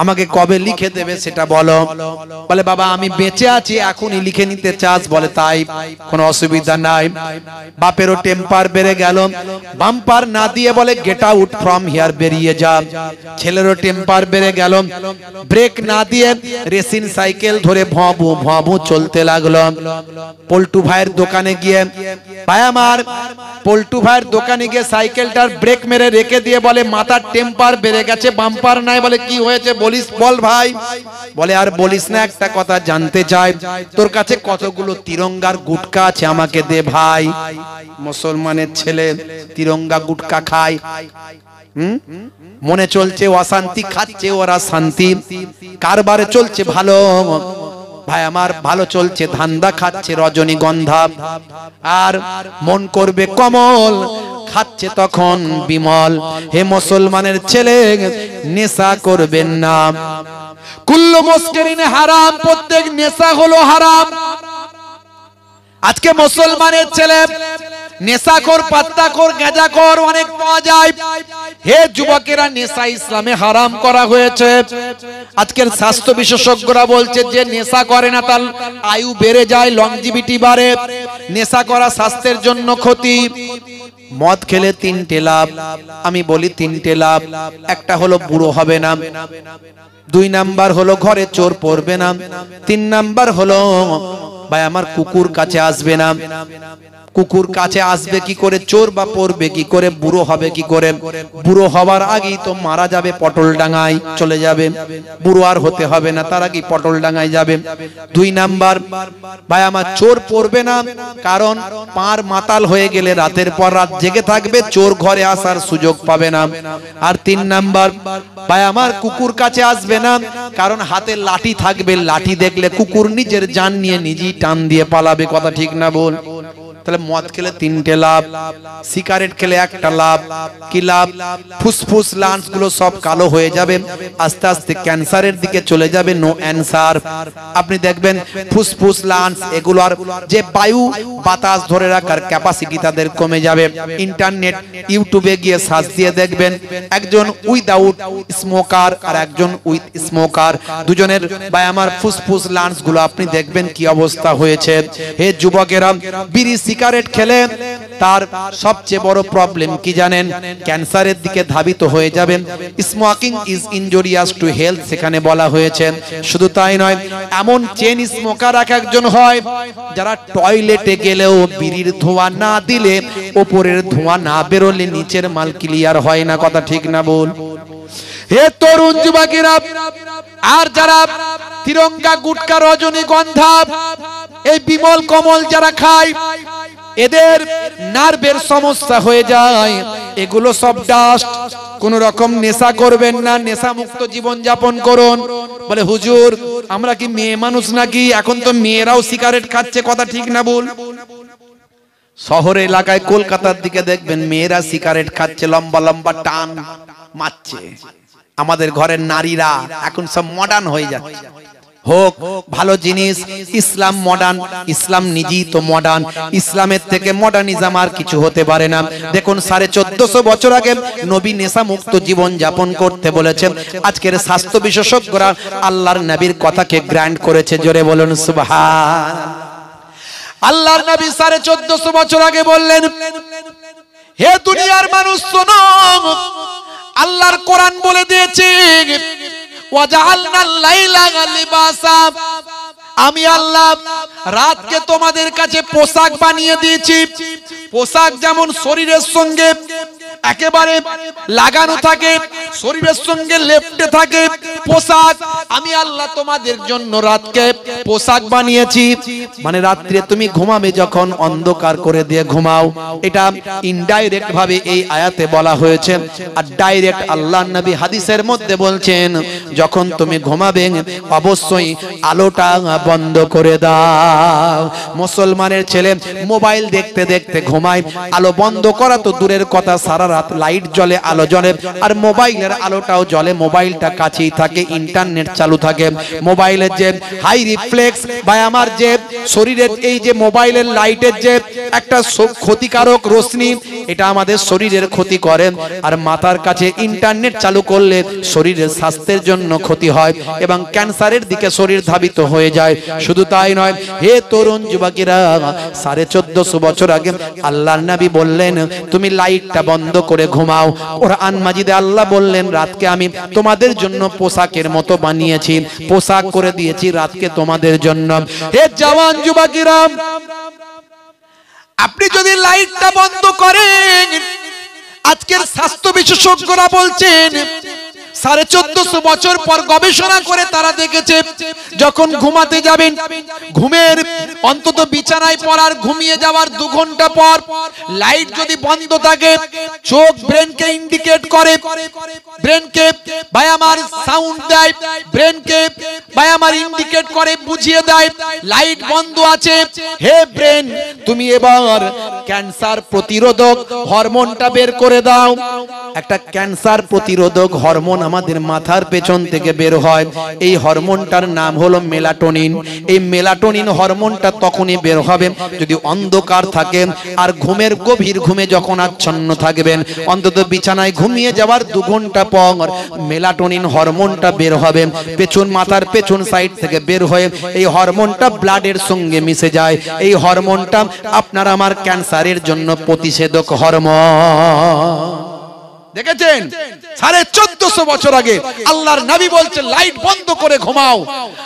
আমাকে কবে লিখে দেবে সেটা বলো। বলে বাবা আমি বেঁচে আছি, এখনই লিখে নিতে চাস? বলে তাই, কোনো অসুবিধা নাই। বাপেরও টেম্পার বেড়ে গেল, বাম্পার না দিয়ে বলে গেট আউট ফ্রম হিয়ার, বেরিয়ে যা। ছেলেরও টেম্পার বেড়ে গেল, ব্রেক না দিয়ে রেসিন সাইকেল ধরে ভবু ভবু চলতে লাগলো। পল্টু ভাইয়ের দোকানে গিয়ে, ভাই আমার পল্টু ভাইয়ের দোকানে গিয়ে সাইকেলটার ব্রেক মেরে রেখে দিয়ে বলে মাথার টেম্পার বেড়ে গেছে, বাম্পার নাই। বলে কি হয়েছে বলিস, বল ভাই। বলে আর বলিস না, একটা কথা জানতে চাই, তোর কাছে কতগুলো তিরঙ্গার গুটকা আছে আমাকে দে ভাই। মুসলমানের ছেলে তিরঙ্গা গুটকা খায়, মনে চলছে অশান্তি, খাচ্ছে ওরা শান্তি, কারবারে চলছে ভালো। ভাই আমার ভালো চলছে, ধান্দা খাচ্ছে রজনীগন্ধা, আর মন করবে কমল, খাচ্ছে তখন বিমল। হে মুসলমানের ছেলে, নেশা করবেন না। কুল্লু মুস্কিরিন হারাম, প্রত্যেক নেশা হলো হারাম। আজকে মুসলমানের ছেলে নেশাখোর, পাত্তাখোর, গাঁজাখোর অনেক পাওয়া যায়। হে যুবকেরা, নেশা ইসলামে হারাম করা হয়েছে। আজকের স্বাস্থ্য বিশেষজ্ঞরা বলছে যে নেশা করে না তার আয়ু বেড়ে যায়, লংজিভিটি বাড়ে। নেশা করা স্বাস্থ্যের জন্য ক্ষতি। মদ খেলে তিনটে লাভ, আমি বলি তিনটে লাভ। একটা হলো বুড়ো হবে না, 2 নাম্বার হলো ঘরে চোর পড়বে না, 3 নাম্বার হলো ভাই আমার কুকুর কাছে আসবে না। কুকুর কাছে আসবে কি করে, চোর বা পড়বে কি করে, বুড়ো হবে কি করে? বুড়ো হওয়ার আগেই তো মারা যাবে, পটল ডাঙায় চলে যাবে, বুড়ো আর হতে হবে না, তার আগেই পটল ডাঙায় যাবে। 2 নাম্বার ভাই আমার চোর পড়বে না, কারণ পার মাতাল হয়ে গেলে রাতের পর রাত জেগে থাকবে, চোর ঘরে আসার সুযোগ পাবে না। আর 3 নাম্বার ভাই আমার কুকুর কাছে আসবে না, কারণ হাতে লাঠি থাকবে, লাঠি দেখলে কুকুর নিজের জান নিয়ে নিজেই টান দিয়ে পালাবে। কথা ঠিক না বল? তাহলে মদ খেলে 3টে লাভ, সিগারেট খেলে 1টা লাভ। কি লাভ? ফুসফুস লাংস গুলো সব কালো হয়ে যাবে, আস্তে আস্তে ক্যান্সারের দিকে চলে যাবে। No answer. আপনি দেখবেন ফুসফুস লাংস এগুলোর যে বায়ু বাতাস ধরে রাখার ক্যাপাসিটি তাদের কমে যাবে। ইন্টারনেট ইউটিউবে গিয়ে সার্চ দিয়ে দেখবেন, একজন উইদাউট স্মোকার আর একজন উইথ স্মোকার, দুজনের ভাই আমার ফুসফুস লাংস গুলো আপনি দেখবেন কি অবস্থা হয়েছে। হে যুবকেরা, বিড়ি সিগারেট খেলে তার সবচেয়ে বড় প্রবলেম কি জানেন? ক্যান্সারের দিকে ধাবিত হয়ে যাবেন। Smoking is injurious to health সেখানে বলা হয়েছে। শুধু তাই নয়, এমন চেন স্মোকার একজন হয় যারা টয়লেটে গেলেও বিড়ির ধোঁয়া না দিলে, উপরের ধোঁয়া না বেরোলে নিচের মাল ক্লিয়ার হয় না। কথা ঠিক না বল? হে তরুণ যুবকেরা, আর যারা তিরঙ্গা গুটকা রজনীগন্ধা এই বিমল কমল যারা খায়, এদের নার্ভের সমস্যা হয়ে যায়। এগুলো সব ডাস্ট। কোন রকম নেশা করবেন না, নেশা মুক্ত জীবন যাপন করুন। বলে হুজুর আমরা কি মেয়ে মানুষ নাকি? এখন তো মেয়েরাও সিগারেট খাচ্ছে। কথা ঠিক না বল? শহর এলাকায় কলকাতার দিকে দেখবেন মেয়েরা সিগারেট খাচ্ছে, লম্বা লম্বা টান মারছে। আমাদের ঘরের নারীরা এখন সব মডার্ন হয়ে যাচ্ছে। হোক ভালো জিনিস, ইসলাম মডার্ন, ইসলাম নিজেই তো মডার্ন। ইসলামের থেকে মডার্নিজম আর কিছু হতে পারে না। দেখুন 1450 বছর আগে নবী নেশা মুক্ত জীবন যাপন করতে বলেছেন। আজকের স্বাস্থ্য বিশেষজ্ঞরা আল্লাহর নবীর কথাকে গ্র্যান্ড করেছে। জোরে বলুন সুবহান। আল্লাহর নবী 1450 বছর আগে বললেন, হে দুনিয়ার মানুষ শোনো, আল্লাহর কোরআন বলে দিয়েছে আমি আল্লাহ রাতকে তোমাদের কাছে পোশাক বানিয়ে দিয়েছি। পোশাক যেমন শরীরের সঙ্গে একেবারে লাগানো থাকে, শরীরের সঙ্গে লেপ্টে থাকে পোশাক। আমি আল্লাহ তোমাদের জন্য রাতকে পোশাক বানিয়েছি। মানে রাত্রে তুমি ঘুমাবে যখন অন্ধকার করে দিয়ে ঘুমাও। এটা ইনডাইরেক্ট ভাবে এই আয়াতে বলা হয়েছে, আর ডাইরেক্ট আল্লাহর নবী হাদিসের মধ্যে বলছেন যখন তুমি ঘুমাবে অবশ্যই আলোটা বন্ধ করে দাও। মুসলমানের ছেলে মোবাইল দেখতে দেখতে ঘুমায়, আলো বন্ধ করা তো দূরের কথা, সারা রাত লাইট জ্বলে, আলো জ্বলে, আর মোবাইলের আলোটাও জ্বলে, মোবাইলটা কাছেই থাকে, ইন্টারনেট চালু থাকে। মোবাইলের যে হাই রিফ্লেক্স বা আমার যে শরীরের এই যে মোবাইলের লাইটের যে একটা ক্ষতিকারক রশ্মি, এটা আমাদের শরীরের ক্ষতি করে। আর মাথার কাছে ইন্টারনেট চালু করলে শরীরের স্বাস্থ্যের জন্য ক্ষতি হয় এবং ক্যান্সারের দিকে শরীর ধাবিত হয়ে যায়। শুধু তাই নয়, হে তরুণ যুবকেরা, 1450 বছর আগে আল্লাহর নবী বললেন তুমি লাইটটা বন্ধ করে ঘুমাও। কোরআন মাজিদে আল্লাহ বললেন রাতকে আমি তোমাদের জন্য পোশাকের মতো বানিয়েছি, পোশাক করে দিয়েছি রাতকে তোমাদের জন্য। হে জওয়ান যুবকেরা, আপনি যদি লাইটটা বন্ধ করেন, আজকের স্বাস্থ্য বিশেষজ্ঞরা বলছেন 1450 বছর পর গবেষণা করে তারা দেখেছে যখন ঘুমাতে যাবেন, ঘুমের অন্তত বিছানায় পড়ার ঘুমিয়ে যাওয়ার 2 ঘন্টা পর লাইট যদি বন্ধ থাকে, চোখ ব্রেনকে ইন্ডিকেট করে, ব্রেনকে ভাই আমার সাউন্ড দেয়, ব্রেনকে ভাই আমার ইন্ডিকেট করে, বুঝিয়ে দেয় লাইট বন্ধ আছে। হে ব্রেন, তুমি এবার ক্যান্সার প্রতিরোধক হরমোনটা বের করে দাও। একটা ক্যান্সার প্রতিরোধক হরমোন আমাদের মাথার পেছন থেকে বের হয়, এই হরমোনটার নাম হলো মেলাটোনিন। এই মেলাটোনিন হরমোনটা তখনই বের হবে যদি অন্ধকার থাকে, আর ঘুমের গভীর ঘুমে যখন আচ্ছন্ন থাকবেন, অন্তত বিছানায় ঘুমিয়ে যাওয়ার 2 ঘন্টা পর মেলাটোনিন হরমোনটা বের হবে পেছন, মাথার পেছন সাইড থেকে বের হয়ে এই হরমোনটা ব্লাডের সঙ্গে মিশে যায়। এই হরমোনটা আপনার আমার ক্যান্সারের জন্য প্রতিষেধক হরমোন। দেখেছেন 1450 বছর আগে আল্লাহর নবী বলছে লাইট বন্ধ করে ঘুমাও।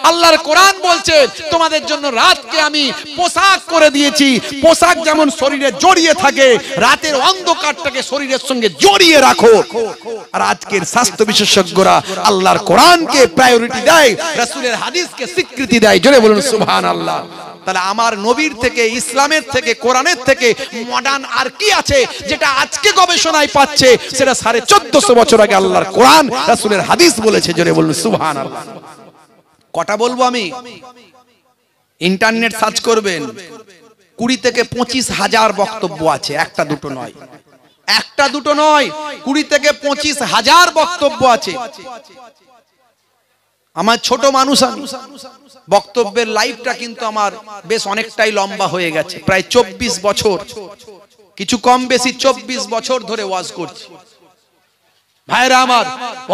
আল্লাহর কোরআন বলছে তোমাদের জন্য রাতকে আমি পোশাক করে দিয়েছি। পোশাক যেমন শরীরে জড়িয়ে থাকে, রাতের অন্ধকারটাকে শরীরের সঙ্গে জড়িয়ে রাখো। আর আজকের স্বাস্থ্য বিশেষজ্ঞরা আল্লাহর কোরআনকে প্রায়োরিটি দেয়, রাসূলের হাদিসকে স্বীকৃতি দেয়। জোরে বলুন সুবহানাল্লাহ। তাহলে আমার নবীর থেকে, ইসলামের থেকে, কোরআনের থেকে মডার্ন আর কি আছে যেটা আজকে গবেষণায় পাচ্ছে? সেটা 1450 বছর আগে আল্লাহর কোরআন, রাসূলের হাদিস বলেছে। জোরে বলুন সুবহানাল্লাহ। কটা বলবো আমি? ইন্টারনেট সার্চ করবেন, 20 থেকে 25 হাজার বক্তব্য আছে, একটা দুটো নয়, একটা দুটো নয়, 20 থেকে 25 হাজার বক্তব্য আছে। আমার ছোট মানুষ, বক্তব্যের লাইফটা কিন্তু আমার বেশ অনেকটাই লম্বা হয়ে গেছে, প্রায় 24 বছর, কিছু কম বেশি 24 বছর ধরে ওয়াজ করছি। ভাইরা আমার,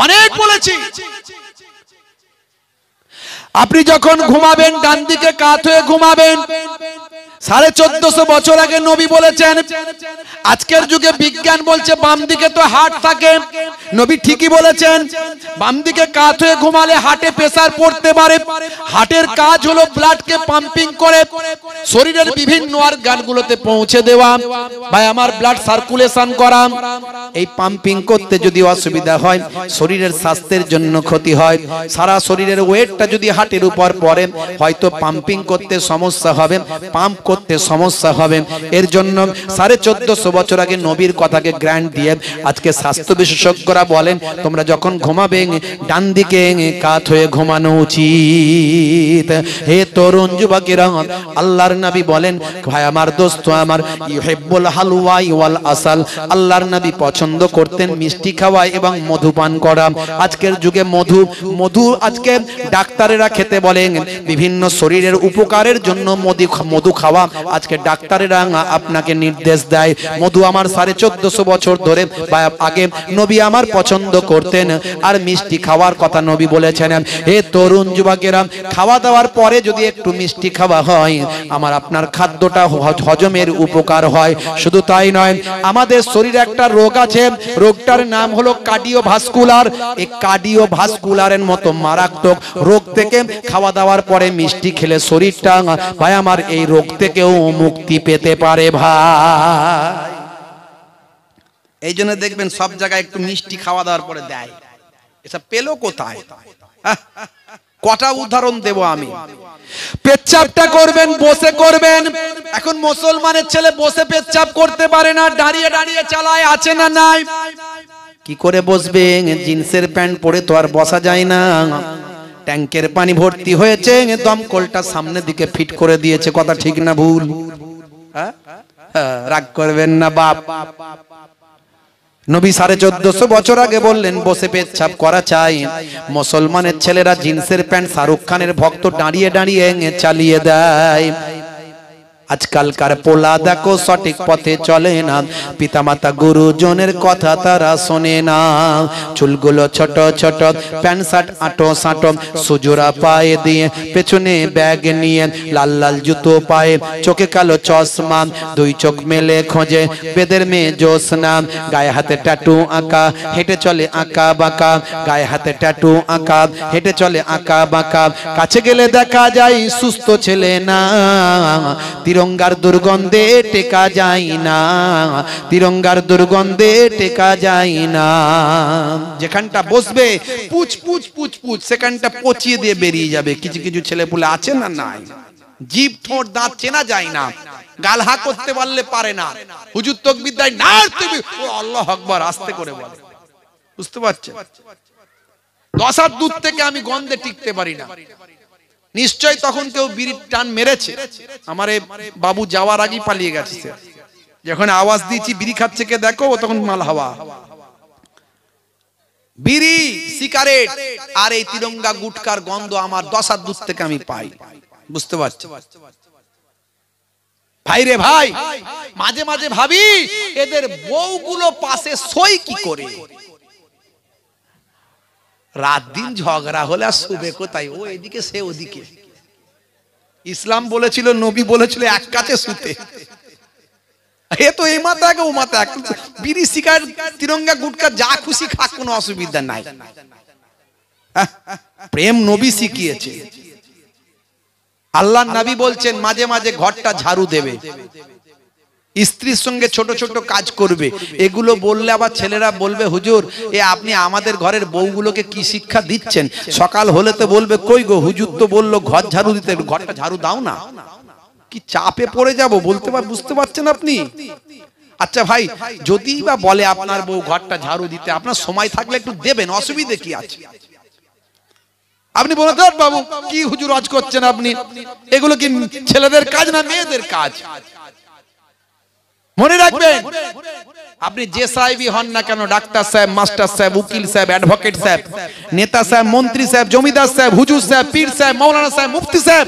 অনেক বলেছি। আপনি যখন ঘুমাবেন ডান দিকে কাত হয়ে ঘুমাবেন। 1450 বছর আগে নবী বলেছেন। আজকের যুগে বিজ্ঞান বলছে বাম দিকে তো হার্ট থাকে, নবী ঠিকই বলেছেন। বাম দিকে কাত হয়ে ঘুমালে হার্টে প্রেসার পড়তে পারে। হার্টের কাজ হলো ব্লাডকে পাম্পিং করে শরীরের বিভিন্ন অর্গানগুলোতে পৌঁছে দেওয়া, ভাই আমার ব্লাড সার্কুলেশন করা। এই পাম্পিং করতে যদি অসুবিধা হয়, শরীরের স্বাস্থ্যের জন্য ক্ষতি হয়। সারা শরীরের ওয়েটটা যদি হার্টের উপর পড়ে, হয়তো পাম্পিং করতে সমস্যা হবে, পাম্প করতে সমস্যা হবে। এর জন্য 1450 বছর আগে নবীর কথাকে গ্র্যান্ড দিয়ে আজকে স্বাস্থ্য বিশেষজ্ঞরা বলেন তোমরা যখন ঘুমাবে ডান দিকে কাত হয়ে ঘুমানো উচিত। হে তরুণ যুবকেরা, আল্লাহর নবী বলেন, ভাই আমার দোস্ত আমার, ইউহিব্বুল হালওয়া ওয়াল আসাল, আল্লাহর নবী পছন্দ করতেন মিষ্টি খাওয়া এবং মধু পান করা। আজকের যুগে মধু আজকে ডাক্তারেরা খেতে বলেন, বিভিন্ন শরীরের উপকারের জন্য মধু খাওয়া আজকে ডাক্তারেরা আপনাকে নির্দেশ দেয়। মধু আমার 1450 বছর ধরে আগে নবী আমার পছন্দ করতেন, আর মিষ্টি খাওয়ার কথা নবী বলেছেন। হে তরুণ যুবকেরা, খাওয়া দাওয়ার পরে যদি একটু মিষ্টি খাওয়া হয়, আমার আপনার খাদ্যটা হজমের উপকার হয়। শুধু তাই নয়, আমাদের শরীরে একটা রোগ আছে, রোগটার নাম হলো কার্ডিওভাস্কুলার। এই কার্ডিওভাস্কুলারের মতো মারাত্মক রোগ থেকে খাওয়া দাওয়ার পরে মিষ্টি খেলে শরীরটা, ভাই আমার, এই রোগ থেকেও মুক্তি পেতে পারে। ভাই এই জন্য দেখবেন সব জায়গায় একটু মিষ্টি খাওয়া দাওয়ার পরে দেয়। এসব পেলো কোথায়? কটা উদাহরণ দেব আমি। পেচ্ছাপটা করবেন বসে করবেন। এখন মুসলমানের ছেলে বসে পেচ্ছাপ করতে পারে না, দাঁড়িয়ে দাঁড়িয়ে চালায়, আছে না নাই? কি করে বসবে? জিন্সের প্যান্ট পরে তো আর বসা যায় না। ট্যাঙ্কের পানি ভর্তি হয়েছে, দমকলটা সামনের দিকে ফিট করে দিয়েছে। কথা ঠিক না ভুল? রাগ করবেন না বাপ। নবী 1450 বছর আগে বললেন বসে পেচ্ছাপ করা চাই। মুসলমানের ছেলেরা জিন্সের প্যান্ট শাহরুখ খানের ভক্ত দাঁড়িয়ে দাঁড়িয়ে চালিয়ে দেয়। আজকালকার পোলা দেখো সঠিক পথে চলে না, পিতামাতা গুরুজনের কথা তারা শোনে না। চুলগুলো ছোট ছোট, প্যান্ট শার্ট আটো সাঁটো, সুজোরা পায়ে দিয়ে, পেছনে ব্যাগ নিয়ে, লাল লাল জুতো পায়ে, চোখে কালো চশমা, দুই চোখ মেলে খোঁজে বেদের মেয়ে জোসনা, গায়ে হাতে ট্যাটু আঁকা, হেঁটে চলে আঁকা বাঁকা, গায়ে হাতে ট্যাটু আঁকা, হেঁটে চলে আঁকা বাঁকা। কাছে গেলে দেখা যায় সুস্থ ছেলে না, তিরঙ্গার দুর্গন্ধে টেকা যায় না, তিরঙ্গার দুর্গন্ধে টেকা যায় না। যেখানটা বসবে পুচ পুচ পুচ পুচ, সেখানটা পচিয়ে দিয়ে বেরিয়ে যাবে। কিছু কিছু ছেলে পুলে আছে না নাই, জিভ ঠোঁট দাঁত চেনা যায় না, গাল হা করতে পারলে পারে না। হুজুর তাকবীর দেয় না, তুমি ও আল্লাহু আকবার আস্তে করে বলে। বুঝতে পারছেন? 10 হাত দূর থেকে আমি গন্ধে টিকতে পারি না। নিশ্চয় তখন কেউ বিড়ির টান মেরেছে। আমার বাবু যাওয়ার আগেই পালিয়ে গেছে। যখন আওয়াজ দিয়েছি বিড়ি খাচ্ছে কে দেখো, ও তখন মাল হাওয়া। বিড়ি, সিগারেট আর এই তিরঙ্গা গুটকার গন্ধ আমার 10 হাত দূর থেকে আমি পাই। বুঝতে পারছি ভাই রে ভাই। মাঝে মাঝে ভাবি এদের বউগুলো পাশে সই কি করে? রাত দিন ঝগড়া হলে আর শুবে কোথায়? ও এদিকে সে ওদিকে। ইসলাম বলেছিল, নবী বলেছিল এক কাছে শুতে। এ তো এই মাথা ও মাথা, বিড়ি সিগারেট তিরঙ্গা গুটকা যা খুশি খাক, কোনো অসুবিধা নাই। প্রেম নবী শিখিয়েছে। আল্লাহর নবী বলছেন মাঝে মাঝে ঘরটা ঝাড়ু দেবে, স্ত্রীর সঙ্গে ছোট ছোট কাজ করবে। এগুলো বললে আবার ছেলেরা বলবে হুজুর এ আপনি আমাদের ঘরের বউগুলোকে কি শিক্ষা দিচ্ছেন? সকাল হলে তো বলবে কই গো হুজুর তো বললো ঘর ঝাড়ু দিতে, ঘরটা ঝাড়ু দাও না। কি চাপে পড়ে যাব বলতে পার, বুঝতে পারছেন আপনি? আচ্ছা ভাই, যদি বা বলে আপনার বউ ঘরটা ঝাড়ু দিতে, আপনার সময় থাকলে একটু দেবেন, অসুবিধে কি আছে? আপনি বলেন বাবু কি হুজুর আজ করছেন আপনি? এগুলো কি ছেলেদের কাজ না মেয়েদের কাজ? মনে রাখবেন, আপনি যে সাহেবই হন না কেন, ডাক্তার সাহেব, মাস্টার সাহেব, উকিল সাহেব, অ্যাডভোকেট সাহেব, নেতা সাহেব, মন্ত্রী সাহেব, জমিদার সাহেব, হুজুর সাহেব, পীর সাহেব, মাওলানা সাহেব, মুফতি সাহেব,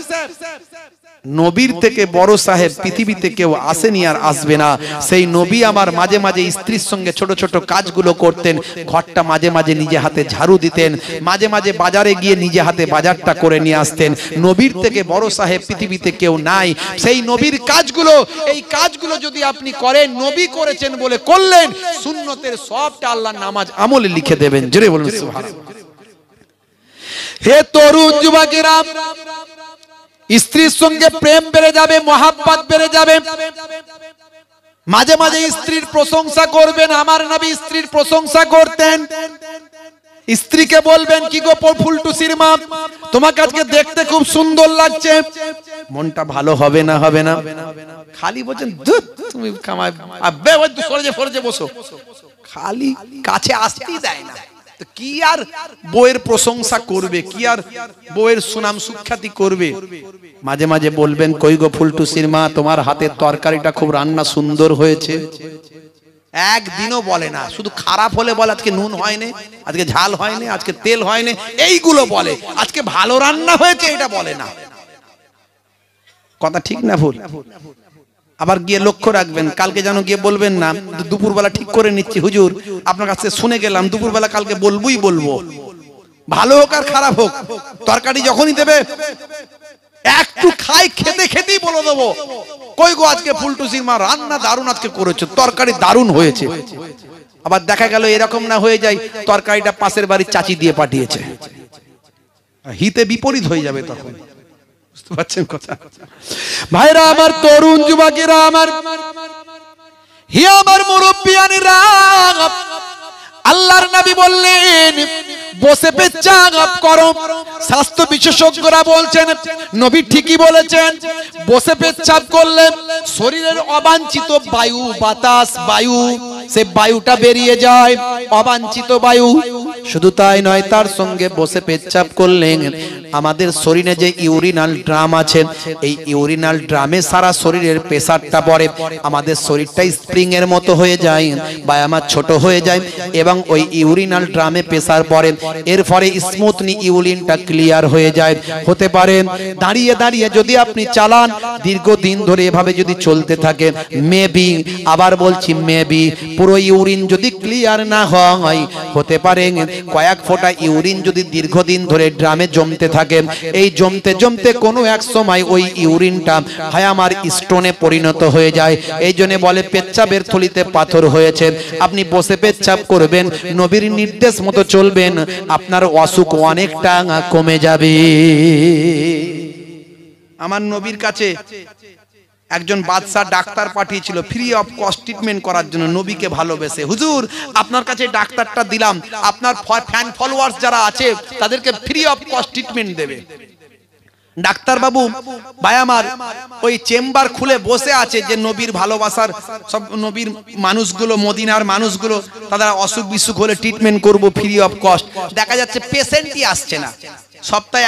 নবীর থেকে বড় সাহেব পৃথিবীতে কেউ আসেনি আর আসবে না। সেই নবী আমার মাঝে মাঝে স্ত্রীর সঙ্গে ছোট ছোট কাজগুলো করতেন, ঘরটা মাঝে মাঝে নিজে হাতে ঝাড়ু দিতেন, মাঝে মাঝে বাজারে গিয়ে নিজে হাতে বাজারটা করে নিয়ে আসতেন। নবীর থেকে বড় সাহেব পৃথিবীতে কেউ নাই। সেই নবীর কাজগুলো, এই কাজগুলো যদি আপনি করেন, নবী করেছেন বলে করলেন, সুন্নতের সবটা আল্লাহর নামাজ আমলে লিখে দেবেন। জোরে বলুন সুবহানাল্লাহ। হে তরুণ যুবকেরা, স্ত্রীর সঙ্গে প্রেম বেড়ে যাবে, মহাব্বত বেড়ে যাবে। মাঝে মাঝে স্ত্রীর প্রশংসা করবেন। আমার নবী স্ত্রীর প্রশংসা করতেন। স্ত্রীকে বলবেন কি গো ফুলটুসির মা, তোমাকে আজকে দেখতে খুব সুন্দর লাগছে। মনটা ভালো হবে না? হবে না? খালি বলছেন তুমি কামাই, আব্বে ওই তো সরে ফরজে বসো, খালি কাছে আসতেই দেয় না। তো কি আর বউয়ের প্রশংসা করবে, কি আর বউয়ের সুনাম সুখ্যাতি করবে? মাঝে মাঝে বলবেন কই গো ফুলটুসির মা, তোমার হাতের তরকারিটা খুব রান্না সুন্দর হয়েছে। একদিনও বলে না, শুধু খারাপ হলে বলে আজকে নুন হয়নি, আজকে ঝাল হয়নি, আজকে তেল হয়নি, এইগুলো বলে। আজকে ভালো রান্না হয়েছে এটা বলে না। কথা ঠিক না ভুল? আবার গিয়ে লক্ষ্য রাখবেন, কালকে যেন গিয়ে বলবেন না দুপুরবেলা ঠিক করে নিচ্ছি হুজুর, আপনার কাছে শুনে গেলাম দুপুরবেলা কালকে বলবই বলবো, ভালো হোক আর খারাপ হোক। তরকারি যখনই দেবে একটু খাই, খেতে খেতেই বলে দেবো কই গো আজকে ফুলটুসির মা রান্না দারুণ আজকে করেছো, তরকারি দারুণ হয়েছে। আবার দেখা গেল এরকম না হয়ে যায় তরকারিটা পাশের বাড়ির চাচি দিয়ে পাঠিয়েছে, হিতে বিপরীত হয়ে যাবে তখন। বুঝতে পারছেন কথা? ভাইরা আমার, তরুণ যুবকেরা আমার, হে আমার মুরব্বিয়ানেরা, আল্লাহর নবী বললেন বসে পেচ্ছাপ করো। স্বাস্থ্য বিশেষজ্ঞরা বলছেন নবী ঠিকই বলেছেন, বসে পেচ্ছাপ করলে শরীরের অবাঞ্ছিত বায়ু, বাতাস, বায়ু, সে বায়ুটা বেরিয়ে যায়, অবাঞ্ছিত বায়ু। শুধু তাই নয়, তার সঙ্গে বসে পেচ্ছাপ করলেন আমাদের শরীরে যে ইউরিনাল ড্রাম আছে, এই ইউরিনাল ড্রামে সারা শরীরের প্রেসারটা পড়ে, আমাদের শরীরটা স্প্রিং এর মতো হয়ে যায় বা আমার ছোট হয়ে যায়, এবং ওই ইউরিনাল ড্রামে প্রেসার পড়ে, এর ফলে স্মুথলি ইউরিনটা ক্লিয়ার হয়ে যায়। হতে পারে দাঁড়িয়ে দাঁড়িয়ে যদি আপনি চালান, দীর্ঘদিন ধরে এভাবে যদি চলতে থাকে, মেবি, আবার বলছি মেবি, পুরো ইউরিন যদি ক্লিয়ার না হয়, হতে পারে কয়েক ফোঁটা ইউরিন যদি দীর্ঘদিন ধরে ড্রামে জমতে থাকে, এই জমতে জমতে কোনো এক সময় ওই ইউরিনটা হয় আমার স্টোনে পরিণত হয়ে যায়। এই জন্য বলে পেচ্ছাপের থলিতে পাথর হয়েছে। আপনি বসে পেচ্ছাপ করবেন, নবীর নির্দেশ মতো চলবেন, আপনার অসুখ অনেকটা কমে যাবে। আমার নবীর কাছে একজন বাদশা ডাক্তার পাঠিয়েছিল ফ্রি অফ কস্ট ট্রিটমেন্ট করার জন্য, নবীকে ভালোবেসে। হুজুর, আপনার কাছে ডাক্তারটা দিলাম, আপনার ফ্যান ফলোয়ার্স যারা আছে তাদেরকে ফ্রি অফ কস্ট ট্রিটমেন্ট দেবে। ডাক্তার বাবু ভাই আমার ওই চেম্বার খুলে বসে আছে, যে নবীর ভালোবাসার সব নবীর মানুষগুলো, মদিনার মানুষগুলো, তাদের অসুখ বিসুখ হলে ট্রিটমেন্ট করব ফ্রি অফ কস্ট। দেখা যাচ্ছে পেশেন্টই আসছে না, সপ্তাহে